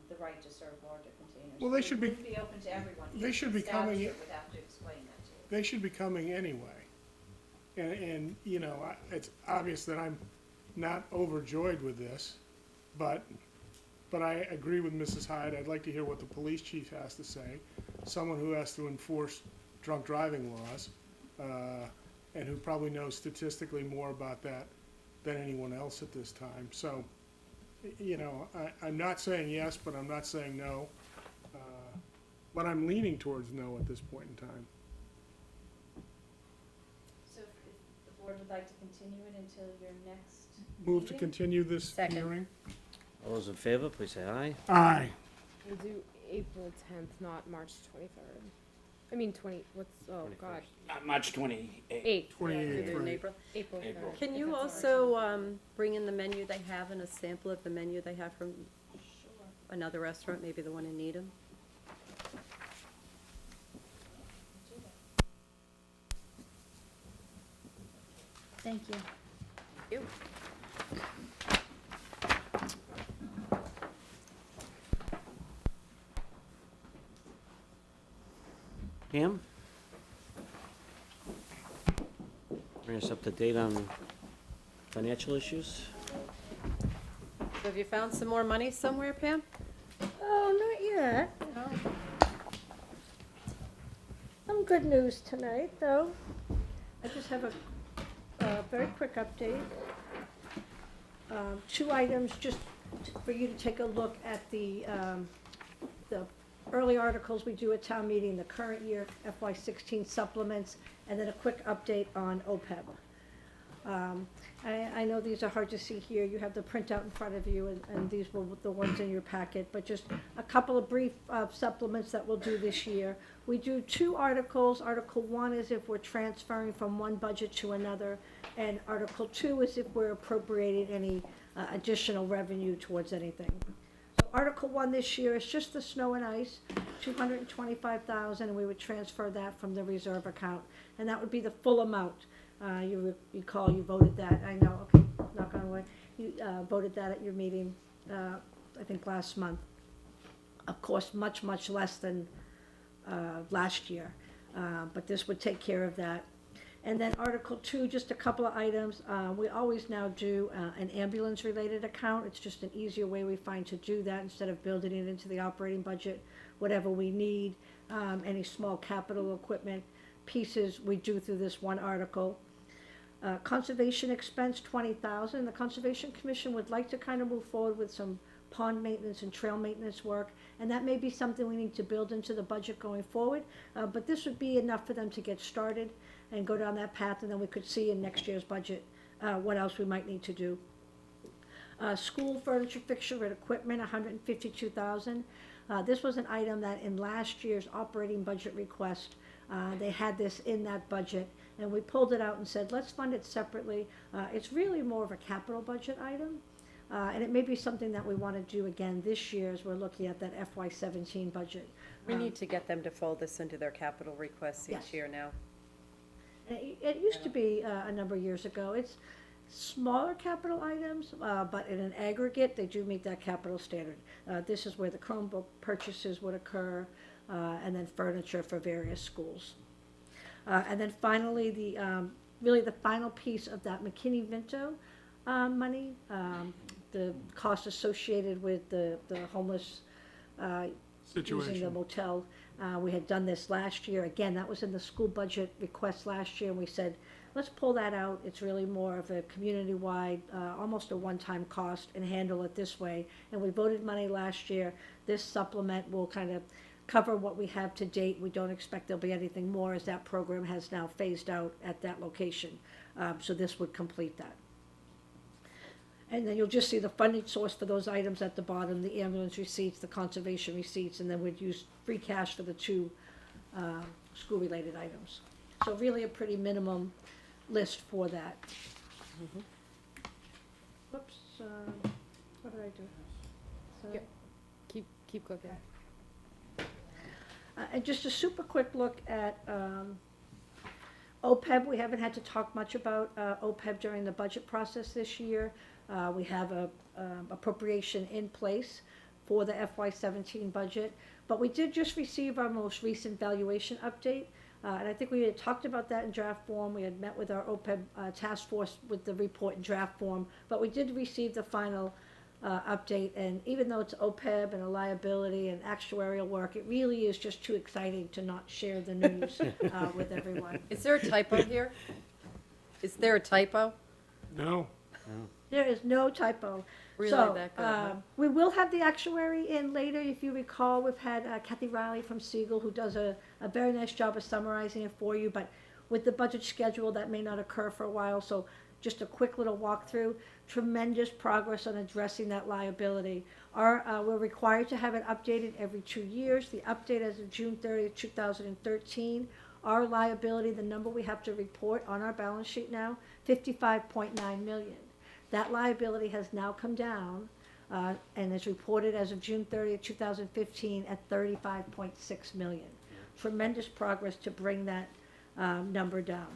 the right to serve larger containers. Well, they It should be- wouldn't be open to everyone. they should be coming in- Statute would have to explain that to you. They should be coming anyway. And, you know, it's obvious that I'm not overjoyed with this, but I agree with Mrs. Hyde. I'd like to hear what the police chief has to say, someone who has to enforce drunk driving laws, and who probably knows statistically more about that than anyone else at this time. So, you know, I'm not saying yes, but I'm not saying no. But I'm leaning towards no at this point in time. So if the board would like to continue it until your next Move to meeting? continue this Second. hearing? All those in favor, please say aye. Aye. We'll do April 10th, not March 23rd. I mean, oh, God, March 28th. 8th. 28th, In right. April. April April. 3rd. Can if you that's all right. also bring in the menu they have and a sample of the menu they have from Sure. another restaurant, maybe the one in Needham? Do that. Thank you. You. Pam? Bring us up to date on financial issues? So have you found some more money somewhere, Pam? Oh, not yet. Some good news tonight, though. I just have a very quick update. Two items just for you to take a look at the early articles we do at town meeting, the current year FY16 supplements, and then a quick update on OPEB. I know these are hard to see here, you have the printout in front of you, and these were the ones in your packet, but just a couple of brief supplements that we'll do this year. We do two articles. Article 1 is if we're transferring from one budget to another, and Article 2 is if we're appropriating any additional revenue towards anything. So Article 1 this year is just the snow and ice, $225,000, and we would transfer that from the reserve account, and that would be the full amount. You recall you voted that, I know, okay, knock on wood, you voted that at your meeting, I think last month. Of course, much, much less than last year, but this would take care of that. And then Article 2, just a couple of items. We always now do an ambulance-related account. It's just an easier way we find to do that instead of building it into the operating budget. Whatever we need, any small capital equipment pieces, we do through this one article. Conservation expense, $20,000. The Conservation Commission would like to kind of move forward with some pond maintenance and trail maintenance work, and that may be something we need to build into the budget going forward, but this would be enough for them to get started and go down that path, and then we could see in next year's budget what else we might need to do. School furniture, fixture, and equipment, $152,000. This was an item that in last year's operating budget request, they had this in that budget, and we pulled it out and said, let's fund it separately. It's really more of a capital budget item, and it may be something that we want to do again this year as we're looking at that FY17 budget. We need to get them to fold this into their capital requests Yes. each year now. And it used to be a number of years ago. It's smaller capital items, but in an aggregate, they do meet that capital standard. This is where the Chromebook purchases would occur, and then furniture for various schools. And then finally, really the final piece of that McKinney-Vento money, the cost associated with the homeless using the Situation. motel. We had done this last year. Again, that was in the school budget request last year, and we said, let's pull that out. It's really more of a community-wide, almost a one-time cost, and handle it this way. And we voted money last year. This supplement will kind of cover what we have to date. We don't expect there'll be anything more, as that program has now phased out at that location. So this would complete that. And then you'll just see the funding source for those items at the bottom, the ambulance receipts, the conservation receipts, and then we'd use free cash for the two school-related items. So really a pretty minimum list for that. Whoops, what did I do? So- Yep. Keep clicking. And just a super quick look at OPEB. We haven't had to talk much about OPEB during the budget process this year. We have a appropriation in place for the FY17 budget, but we did just receive our most recent valuation update. And I think we had talked about that in draft form. We had met with our OPEB task force with the report in draft form, but we did receive the final update. And even though it's OPEB and a liability and actuarial work, it really is just too exciting to not share the news with everyone. Is there a typo here? Is there a typo? No. There is no typo. Really So, that good, huh? we will have the actuary in later. If you recall, we've had Kathy Riley from Siegel, who does a very nice job of summarizing it for you, but with the budget schedule, that may not occur for a while, so just a quick little walkthrough. Tremendous progress on addressing that liability. We're required to have it updated every 2 years. The update as of June 30th, 2013. Our liability, the number we have to report on our balance sheet now, 55.9 million. That liability has now come down and is reported as of June 30th, 2015 at 35.6 million. Tremendous progress to bring that number down.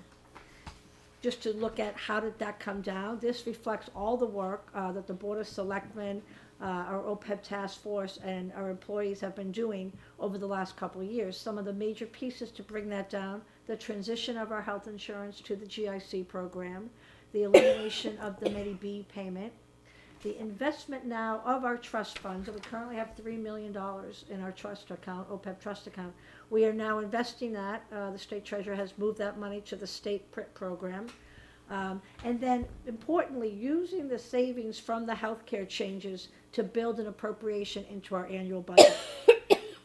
Just to look at how did that come down, this reflects all the work that the Board of Selectmen, our OPEB task force, and our employees have been doing over the last couple of years. Some of the major pieces to bring that down: the transition of our health insurance to the GIC program, the elimination of the Medi B payment, the investment now of our trust funds. We currently have $3 million in our trust account, OPEB trust account. We are now investing that. The state treasurer has moved that money to the state PRIT program. And then, importantly, using the savings from the healthcare changes to build an appropriation into our annual budget.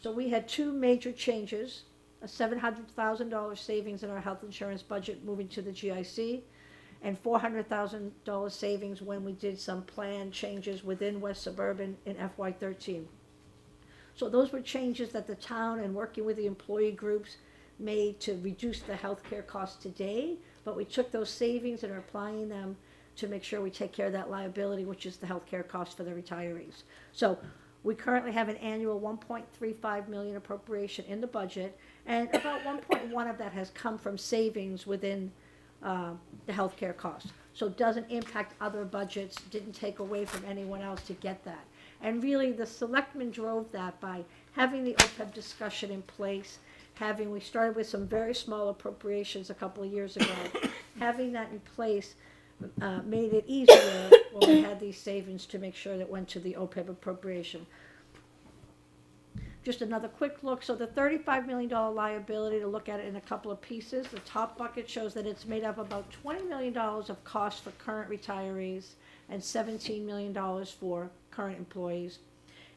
So we had two major changes: a $700,000 savings in our health insurance budget moving to the GIC, and $400,000 savings when we did some plan changes within West Suburban in FY13. So those were changes that the town, and working with the employee groups, made to reduce the healthcare costs today, but we took those savings and are applying them to make sure we take care of that liability, which is the healthcare cost for the retirees. So we currently have an annual 1.35 million appropriation in the budget, and about 1.1 of that has come from savings within the healthcare costs. So it doesn't impact other budgets, didn't take away from anyone else to get that. And really, the selectmen drove that by having the OPEB discussion in place, we started with some very small appropriations a couple of years ago. Having that in place made it easier when we had these savings to make sure that went to the OPEB appropriation. Just another quick look. So the $35 million liability, to look at it in a couple of pieces. The top bucket shows that it's made up about $20 million of costs for current retirees and $17 million for current employees.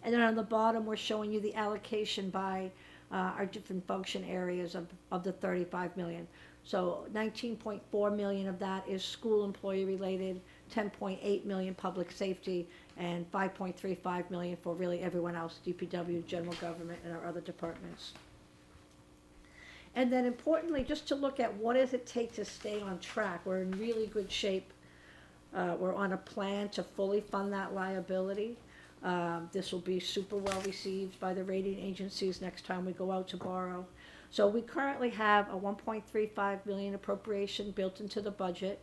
And then on the bottom, we're showing you the allocation by our different function areas of the 35 million. So 19.4 million of that is school employee related, 10.8 million public safety, and 5.35 million for really everyone else, DPW, general government, and our other departments. And then importantly, just to look at what does it take to stay on track. We're in really good shape. We're on a plan to fully fund that liability. This will be super well received by the rating agencies next time we go out to borrow. So we currently have a 1.35 million appropriation built into the budget.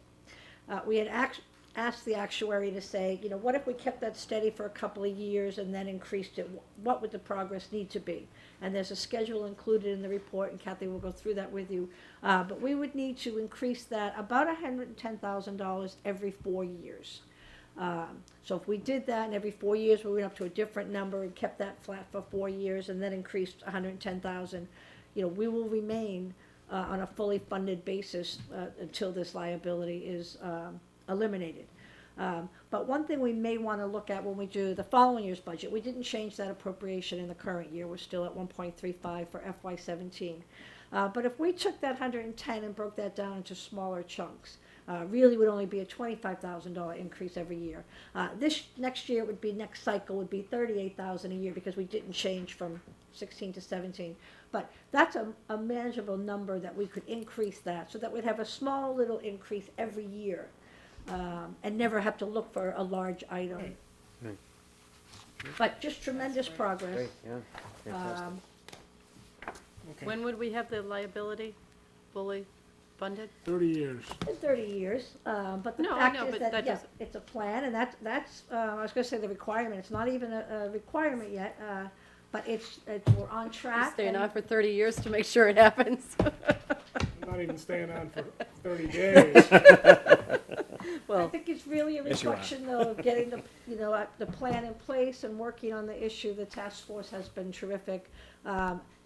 We had asked the actuary to say, you know, what if we kept that steady for a couple of years and then increased it? What would the progress need to be? And there's a schedule included in the report, and Kathy will go through that with you. But we would need to increase that about $110,000 every 4 years. So if we did that, and every 4 years we went up to a different number and kept that flat for 4 years and then increased 110,000, you know, we will remain on a fully funded basis until this liability is eliminated. But one thing we may want to look at when we do the following year's budget, we didn't change that appropriation in the current year. We're still at 1.35 for FY17. But if we took that 110 and broke that down into smaller chunks, really would only be a $25,000 increase every year. This next year would be, next cycle would be $38,000 a year because we didn't change from 16 to 17. But that's a manageable number that we could increase that so that we'd have a small little increase every year and never have to look for a large item. Right. But just tremendous progress. Great, yeah, fantastic. Okay. When would we have the liability fully funded? 30 years. In 30 years, but the No, I fact know, is but that, that yeah, doesn't- it's a plan, and that's, I was gonna say the requirement, it's not even a requirement yet, but it's, we're on track. Staying and- on for 30 years to make sure it happens. I'm not even staying on for 30 days. I Well, think it's really a Yes, you are. reflection, though, of getting the, you know, the plan in place and working on the issue. The task force has been terrific.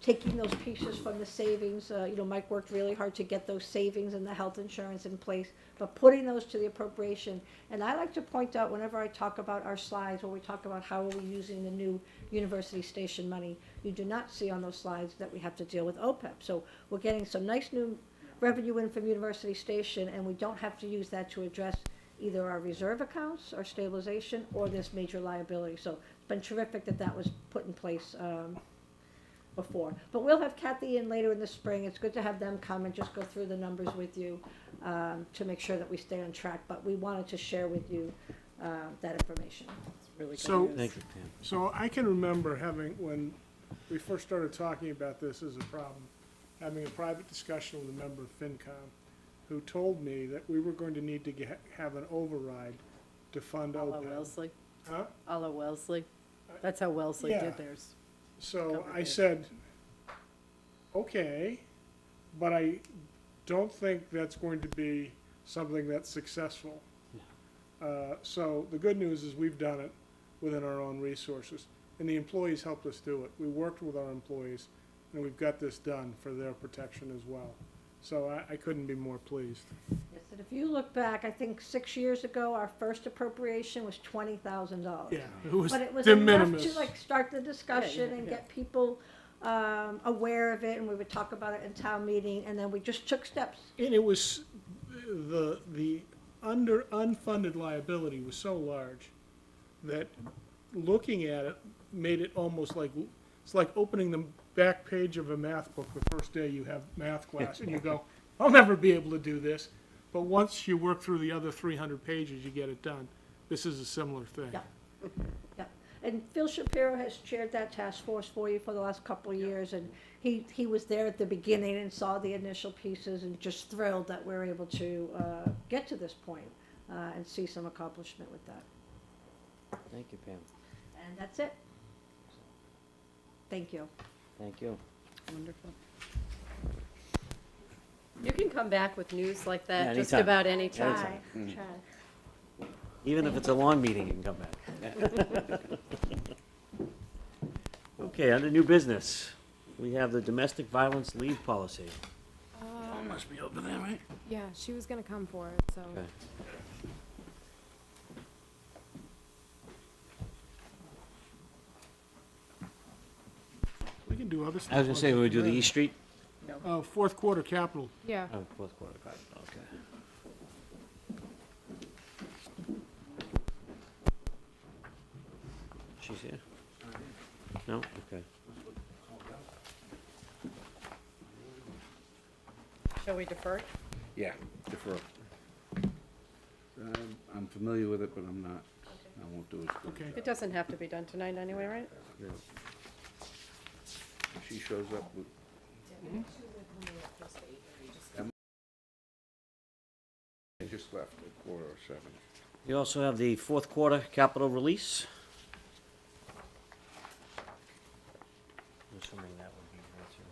Taking those pieces from the savings, you know, Mike worked really hard to get those savings and the health insurance in place, but putting those to the appropriation. And I like to point out, whenever I talk about our slides, when we talk about how are we using the new university station money, you do not see on those slides that we have to deal with OPEB. So we're getting some nice new revenue in from University Station, and we don't have to use that to address either our reserve accounts, our stabilization, or this major liability. So it's been terrific that that was put in place before. But we'll have Kathy in later in the spring. It's good to have them come and just go through the numbers with you to make sure that we stay on track. But we wanted to share with you that information. it's really good So- news. Thank you, Pam. So I can remember having, when we first started talking about this as a problem, having a private discussion with a member of FinCom who told me that we were going to need to have an override to fund A la OPEB. Wellesley, Huh? a la Wellesley. That's how Wellesley Yeah. did theirs. So I Complicated. said, okay, but I don't think that's going to be something that's successful. So the good news is we've done it within our own resources, and the employees helped us do it. We worked with our employees, and we've got this done for their protection as well. So I couldn't be more pleased. Yes, and if you look back, I think 6 years ago, our first appropriation was $20,000. Yeah, it was But it was de enough minimis. to like start the discussion and yeah. get people aware of it, and we would talk about it in town meeting, and then we just took steps. And it was, the unfunded liability was so large that looking at it made it almost like, it's like opening the back page of a math book the first day you have math class, and you go, I'll never be able to do this. But once you work through the other 300 pages, you get it done. This is a similar thing. Yeah. Yeah, and Phil Shapiro has chaired that task force for you for the last couple of years, and he was there at the beginning and saw the initial pieces and just thrilled that we're able to get to this point and see some accomplishment with that. Thank you, Pam. And that's it. Thank you. Thank you. Wonderful. You can come back with news like Yeah, that just anytime. about any time. Anytime. Try. Even if it's a long meeting, you can come back. Okay, under new business, we have the domestic violence leave policy. Must be over there, right? Yeah, she was gonna come for it, so. Okay. We can do other stuff. I was gonna say, we would do the East Street, Fourth quarter capital. Yeah. oh, fourth quarter, okay. She's here? No? Okay. Shall we defer? Yeah, defer. I'm familiar with it, but I'm not, I won't do as good. Okay. It doesn't have to be done tonight anyway, right? Yeah. If she shows up with. I just left at 7:15. You also have the fourth quarter capital release. I'm assuming that would be here too.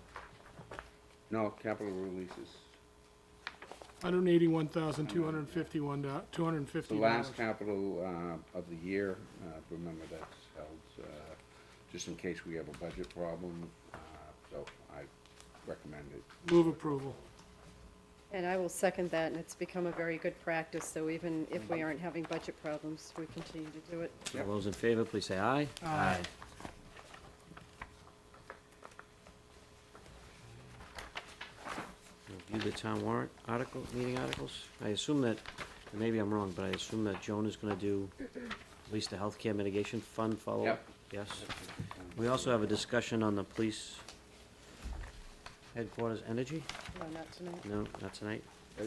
No, capital releases. $181,251, The last capital of the year, remember that's held, just in case we have a budget problem, so I recommend it. Move approval. And I will second that, and it's become a very good practice, so even if we aren't having budget problems, we continue to do it. All those in favor, please say aye. Aye. Review the town warrant article, meeting articles. I assume that, and maybe I'm wrong, but I assume that Joan is gonna do at least the healthcare mitigation fund follow-up? Yes. We also have a discussion on the police headquarters energy? No, not tonight. No, not tonight.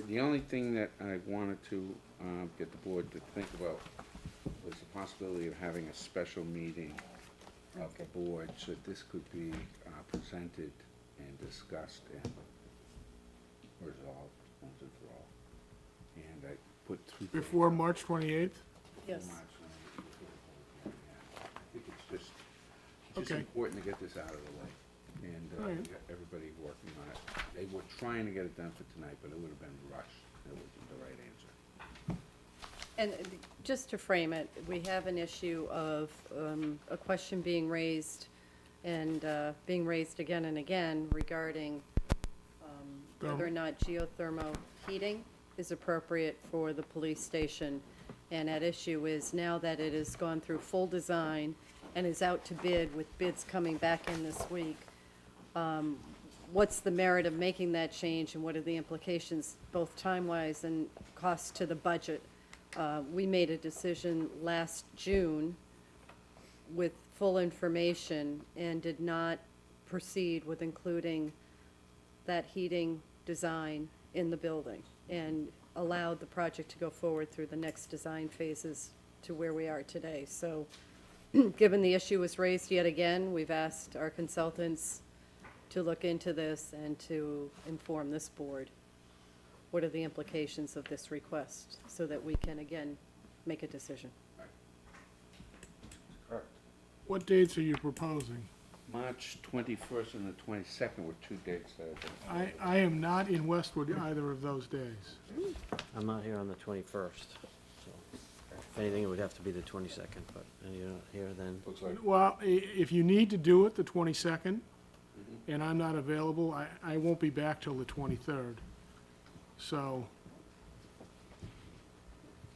The only thing that I wanted to get the board to think about was the possibility of having a special meeting of the board, so this could be presented and discussed and resolved once and for all. And I put three. Before March 28th? Yes. I think it's just Okay. important to get this out of the way. And All right. we got everybody working on it. They were trying to get it done for tonight, but it would have been rushed. It wasn't the right answer. And just to frame it, we have an issue of a question being raised and being raised again and again regarding whether or not geothermal heating is appropriate for the police station. And at issue is now that it has gone through full design and is out to bid, with bids coming back in this week, what's the merit of making that change, and what are the implications, both time-wise and cost to the budget? We made a decision last June with full information and did not proceed with including that heating design in the building, and allowed the project to go forward through the next design phases to where we are today. So, given the issue was raised yet again, we've asked our consultants to look into this and to inform this board what are the implications of this request, so that we can again make a decision. Correct. What dates are you proposing? March 21st and the 22nd were two dates that have been. I am not in Westwood either of those days. I'm not here on the 21st, so if anything, it would have to be the 22nd, but you're not here then. Looks like. Well, if you need to do it the 22nd, and I'm not available, I won't be back till the 23rd. So,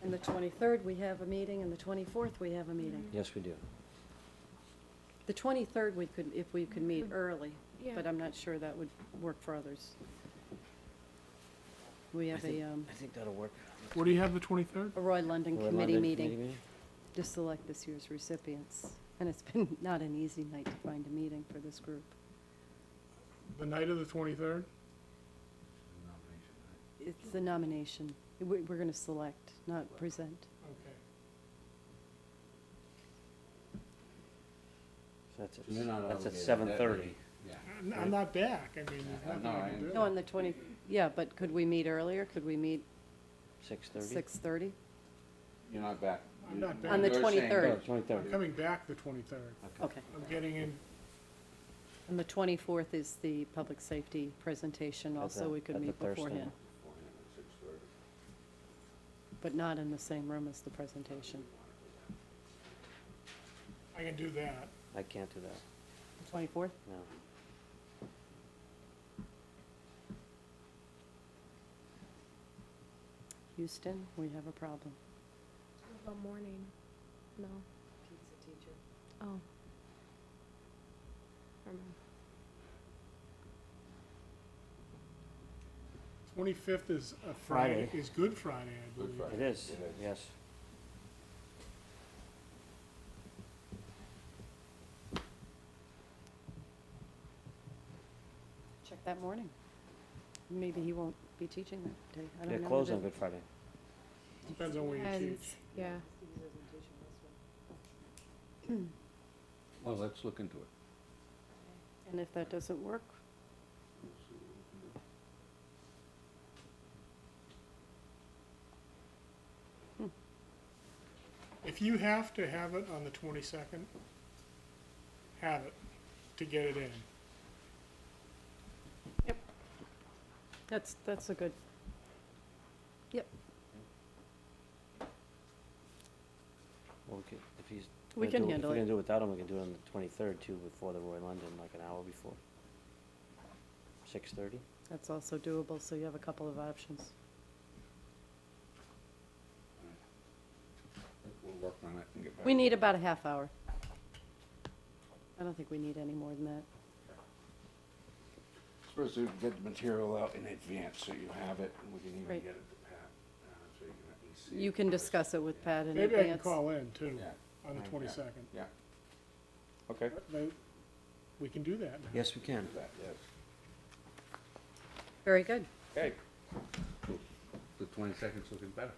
And the 23rd, we have a meeting, and the 24th, we have a meeting. Yes, we do. The 23rd, we could, if we could meet early, Yeah. but I'm not sure that would work for others. We have I think that'll work. what do you have the 23rd? a Roy London Roy committee London meeting to select this year's recipients. And it's been not an easy night to find a meeting for this group. The night of the 23rd? It's the nomination. We're going to select, not present. Okay. So that's You're not at obligated. 7:30. Yeah. I'm not back, I mean, there's No, nothing I I can do. No, on the 20, yeah, but could we meet earlier? Could we meet 6:30? 6:30? You're not back. I'm not back. On the You're saying- 23rd. Oh, 23rd. I'm coming back the 23rd. Okay. I'm getting in, And the 24th is the public safety presentation, At also the- we could at the meet Thurston. beforehand, Beforehand at 6:30. but not in the same room as the presentation. I can do that. I can't do that, 24th? no. Houston, we have a problem. What about morning? No. Pizza teacher. Oh. Never mind. 25th is a Friday, Friday. is Good Friday, I believe. Friday. It is, It is. yes. that morning. Maybe he won't be teaching that day. I don't know. They're closed on Is it- Good Friday. Depends on where you And, teach. yeah, Well, let's look into it. And if that doesn't work, If you have to have it on the 22nd, have it to get it in. that's a good, yep, Well, if he's. We gonna can do it- handle If we're it. gonna do it without him, we can do it on the 23rd too, before the Roy London, like an hour before. 6:30? that's also doable, so you have a couple of options. We'll work on it and get back. We need about a half hour. I don't think we need any more than that. Supposed to get the material out in advance, so you have it, and we can even Right. get it to Pat, so you can at least see it. You can discuss it with Pat in Maybe I can advance. call in too, Yeah. on the Yeah. 22nd. Yeah. Okay. We can do that now. Yes, we can. That, yes. Very good, Okay. The 22nd's looking better.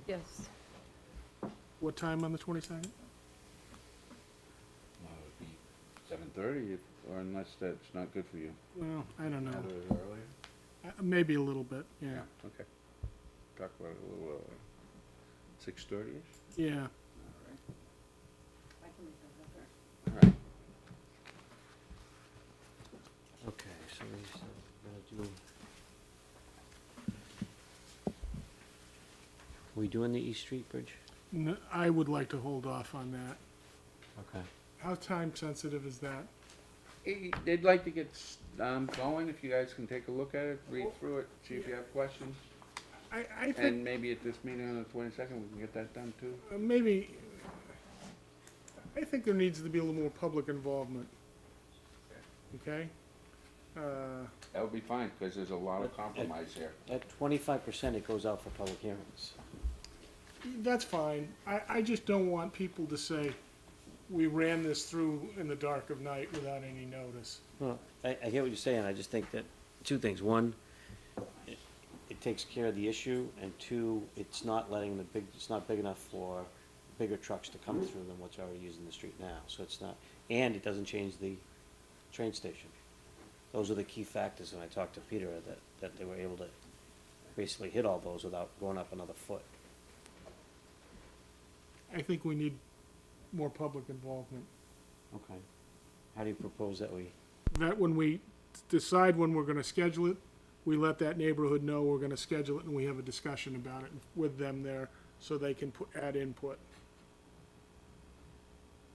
yes. What time on the 22nd? Well, it'd be 7:30, or unless that's not good for you. Well, I don't know. Have it earlier? Maybe a little bit, yeah. Okay. Talk about it a little earlier. 6:30-ish? Yeah. I can make that happen. All right. Okay, so we're gonna do. We doing the East Street Bridge? I would like to hold off on that. Okay. How time sensitive is that? They'd like to get going, if you guys can take a look at it, read through it, see if you have questions. I And think, maybe at this meeting on the 22nd, we can get that done too. maybe, I think there needs to be a little more public involvement. Okay? That would be fine, because there's a lot of compromise here. At 25%, it goes out for public hearings. That's fine. I just don't want people to say, we ran this through in the dark of night without any notice. Well, I get what you're saying, I just think that, two things, one, it takes care of the issue, and two, it's not it's not big enough for bigger trucks to come through than what's already using the street now, so it's not, and it doesn't change the train station. Those are the key factors, when I talked to Peter, that they were able to basically hit all those without going up another foot. I think we need more public involvement. Okay. How do you propose that we, That when we decide when we're gonna schedule it, we let that neighborhood know we're gonna schedule it, and we have a discussion about it with them there, so they can add input.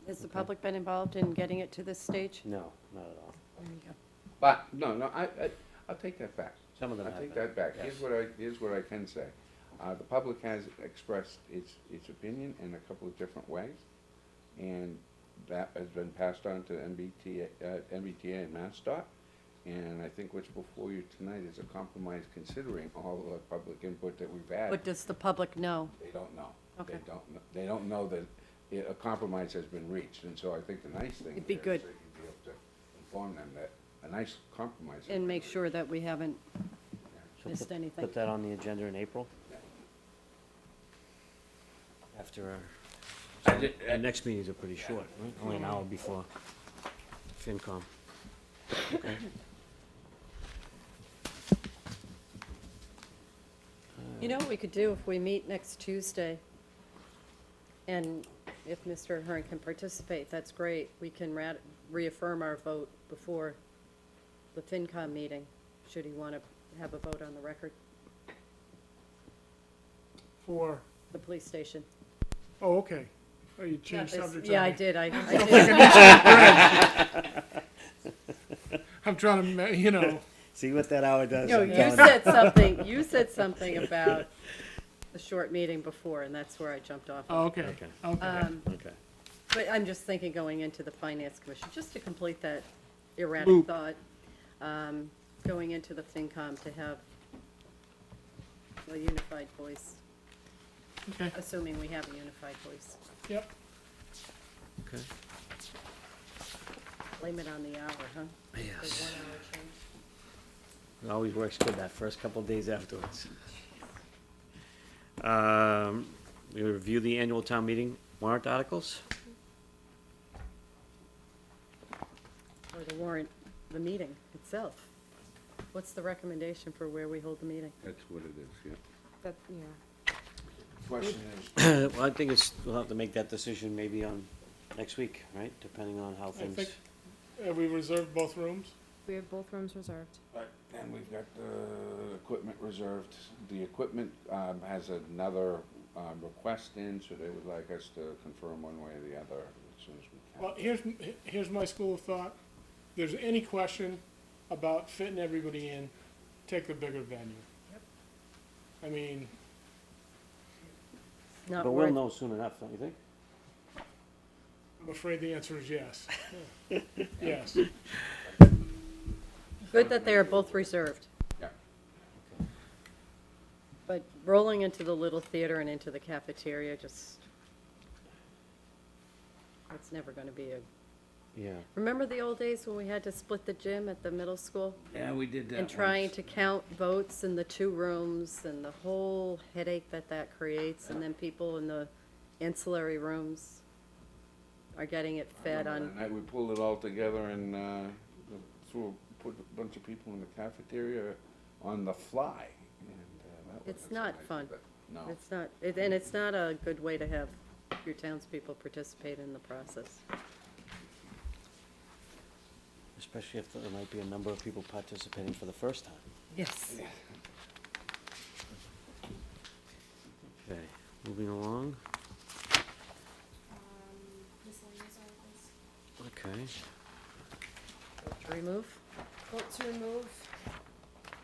Has the public been involved in getting it to this stage? no, not at all. There you go. But, no, I'll take that back. Some of them I'll have take been, that back. yes. Here's what I can say. The public has expressed its opinion in a couple of different ways, and that has been passed on to MBTA and MassDOT. And I think what's before you tonight is a compromise considering all the public input that we've had. What does the public know? They don't know. Okay. They don't know that a compromise has been reached, and so I think the nice thing It'd be is good. that you'd be able to inform them that a nice compromise. has And been make reached. sure that we haven't So missed put- anything. Put that on the agenda in April? After our next meetings are pretty short, right? Only an hour before FinCom. Okay. You know what we could do if we meet next Tuesday? And if Mr. Hearn can participate, that's great. We can reaffirm our vote before the FinCom meeting, should he want to have a vote on the record, For, the police station. oh, okay. Oh, you changed subjects on Yeah, I me. did, I did. I'm trying to, See what that hour does? No, I'm you telling said something about the short meeting before, and that's where I jumped off. oh, okay, Okay. okay. Okay. But I'm just thinking going into the Finance Commission, just to complete that erratic Loop. thought, going into the FinCom to have a unified voice, Okay, assuming we have a unified voice. yep. Okay. Blame it on the hour, huh? Yes. The 1 hour change. It always works good that first couple of days afterwards. We review the annual town meeting warrant articles. Or the warrant, the meeting itself. What's the recommendation for where we hold the meeting? That's what it is, yeah. That, yeah. Question is, Well, I think we'll have to make that decision maybe on next week, right? Depending on how I things. think, have we reserved both rooms? We have both rooms reserved. and we've got the equipment reserved. The equipment has another request in, so they would like us to confirm one way or the other as soon as we can. Well, here's my school of thought. If there's any question about fitting everybody in, take the bigger venue. I mean, Not But we'll worth- know soon enough, don't you think? I'm afraid the answer is yes. Yes. Good that they are both reserved. Yeah. But rolling into the little theater and into the cafeteria, just, it's never gonna be a, Yeah. remember the old days when we had to split the gym at the middle school? Yeah, we did that And trying to count votes in the two rooms and the whole headache that creates, and then people in the ancillary rooms are getting it fed on. That night we pulled it all together and put a bunch of people in the cafeteria on the fly. And, that was It's not exciting, fun. but No. It's not, and it's not a good way to have your townspeople participate in the process. Especially if there might be a number of people participating for the first time. Yes. Okay, moving along. Miscellaneous articles. Okay. To remove? Vote to remove,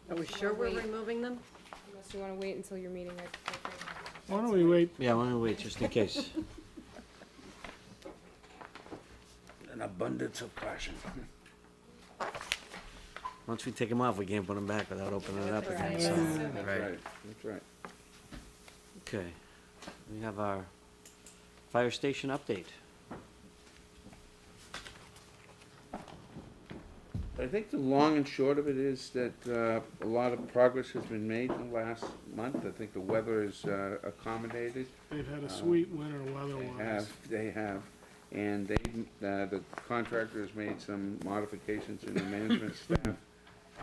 Are we Unless you sure wanna we're wait. removing them? unless you wanna wait until your meeting. Why don't we wait? Yeah, why don't we wait, just in case. An abundance of caution. Once we take them off, we can't put them back without opening it up again, Right. so. That's right, that's right. Okay, we have our fire station update. I think the long and short of it is that a lot of progress has been made in the last month. I think the weather is accommodated. They've had a sweet winter They weather-wise. have, and the contractor has made some modifications in the management staff.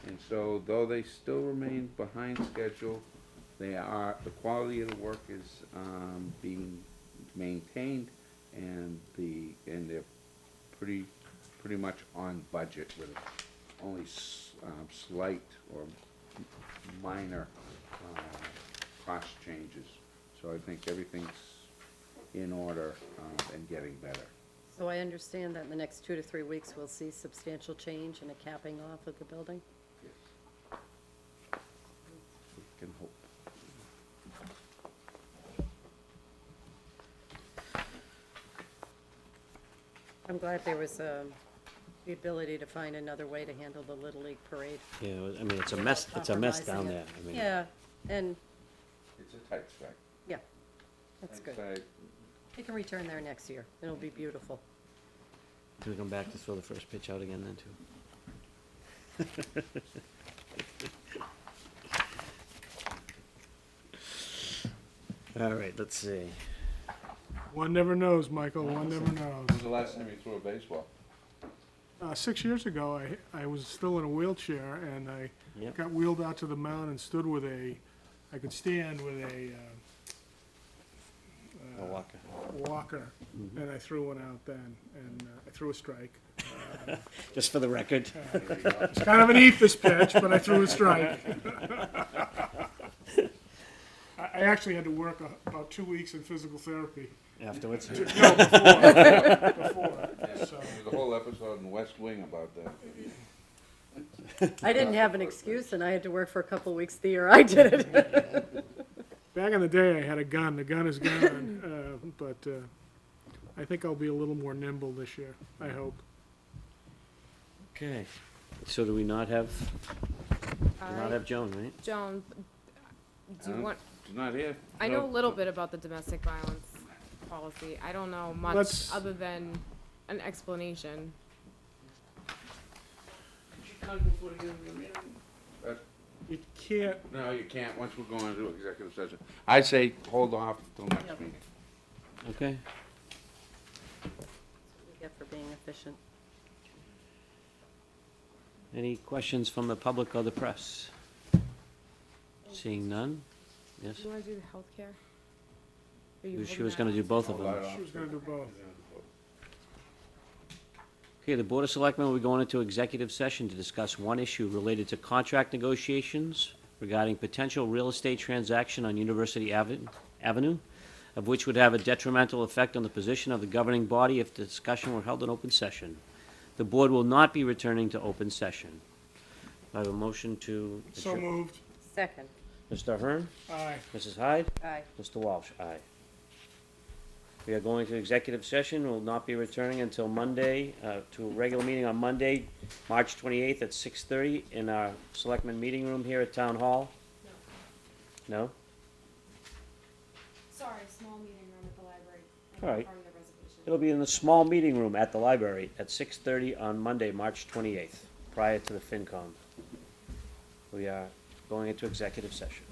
And so, though they still remain behind schedule, the quality of the work is being maintained, and they're pretty much on budget with only slight or minor cost changes. So I think everything's in order and getting better. So I understand that in the next 2 to 3 weeks, we'll see substantial change in a capping off of the building? Yes. We can hope. I'm glad there was the ability to find another way to handle the Little League parade. Yeah, I mean, it's a mess Compromising down it. there. I mean, Yeah, and, It's a tight spec. yeah, that's good. Tight. You can return there next year. It'll be beautiful. Gonna come back to throw the first pitch out again then, too. All right, let's see. One never knows, Michael, one never knows. When was the last time you threw a baseball? 6 years ago, I was still in a wheelchair, and I Yep. got wheeled out to the mound and stood with I could stand with a A walker. walker, and I threw one out then, and I threw a strike. Just for the record. It's kind of an ethos pitch, but I threw a strike. I actually had to work about 2 weeks in physical therapy. Afterwards. Before. So, There's a whole episode in West Wing about that. I didn't have an excuse, and I had to work for a couple of weeks the year I did it. back in the day, I had a gun. The gun is gone, but I think I'll be a little more nimble this year. I hope. Okay, so do we not have Joan, right? Joan, do you want, It's not here. I know a little bit about the domestic violence policy. I don't know much Let's- other than an explanation. You can't, No, you can't, once we're going into executive session. I say hold off till next Yep. meeting. Okay. We get for being efficient. Any questions from the public or the press? Seeing none? Yes? Do you wanna do the healthcare? Are you She holding was that gonna off? do both of Hold them. that off. she was gonna do both. Okay, the Board of Selectmen will be going into executive session to discuss one issue related to contract negotiations regarding potential real estate transaction on University Avenue, of which would have a detrimental effect on the position of the governing body if the discussion were held in open session. The board will not be returning to open session. I have a motion to So adjourn. moved. Second. Mr. Hearn? Aye. Mrs. Hyde? Aye. Mr. Walsh? Aye. We are going to executive session. Will not be returning until Monday, to a regular meeting on Monday, March 28th at 6:30 in our Selectmen meeting room here at Town Hall. No? Sorry, small meeting room at the library. All right. Part of the reservation. It'll be in the small meeting room at the library at 6:30 on Monday, March 28th, prior to the FinCom. We are going into executive session.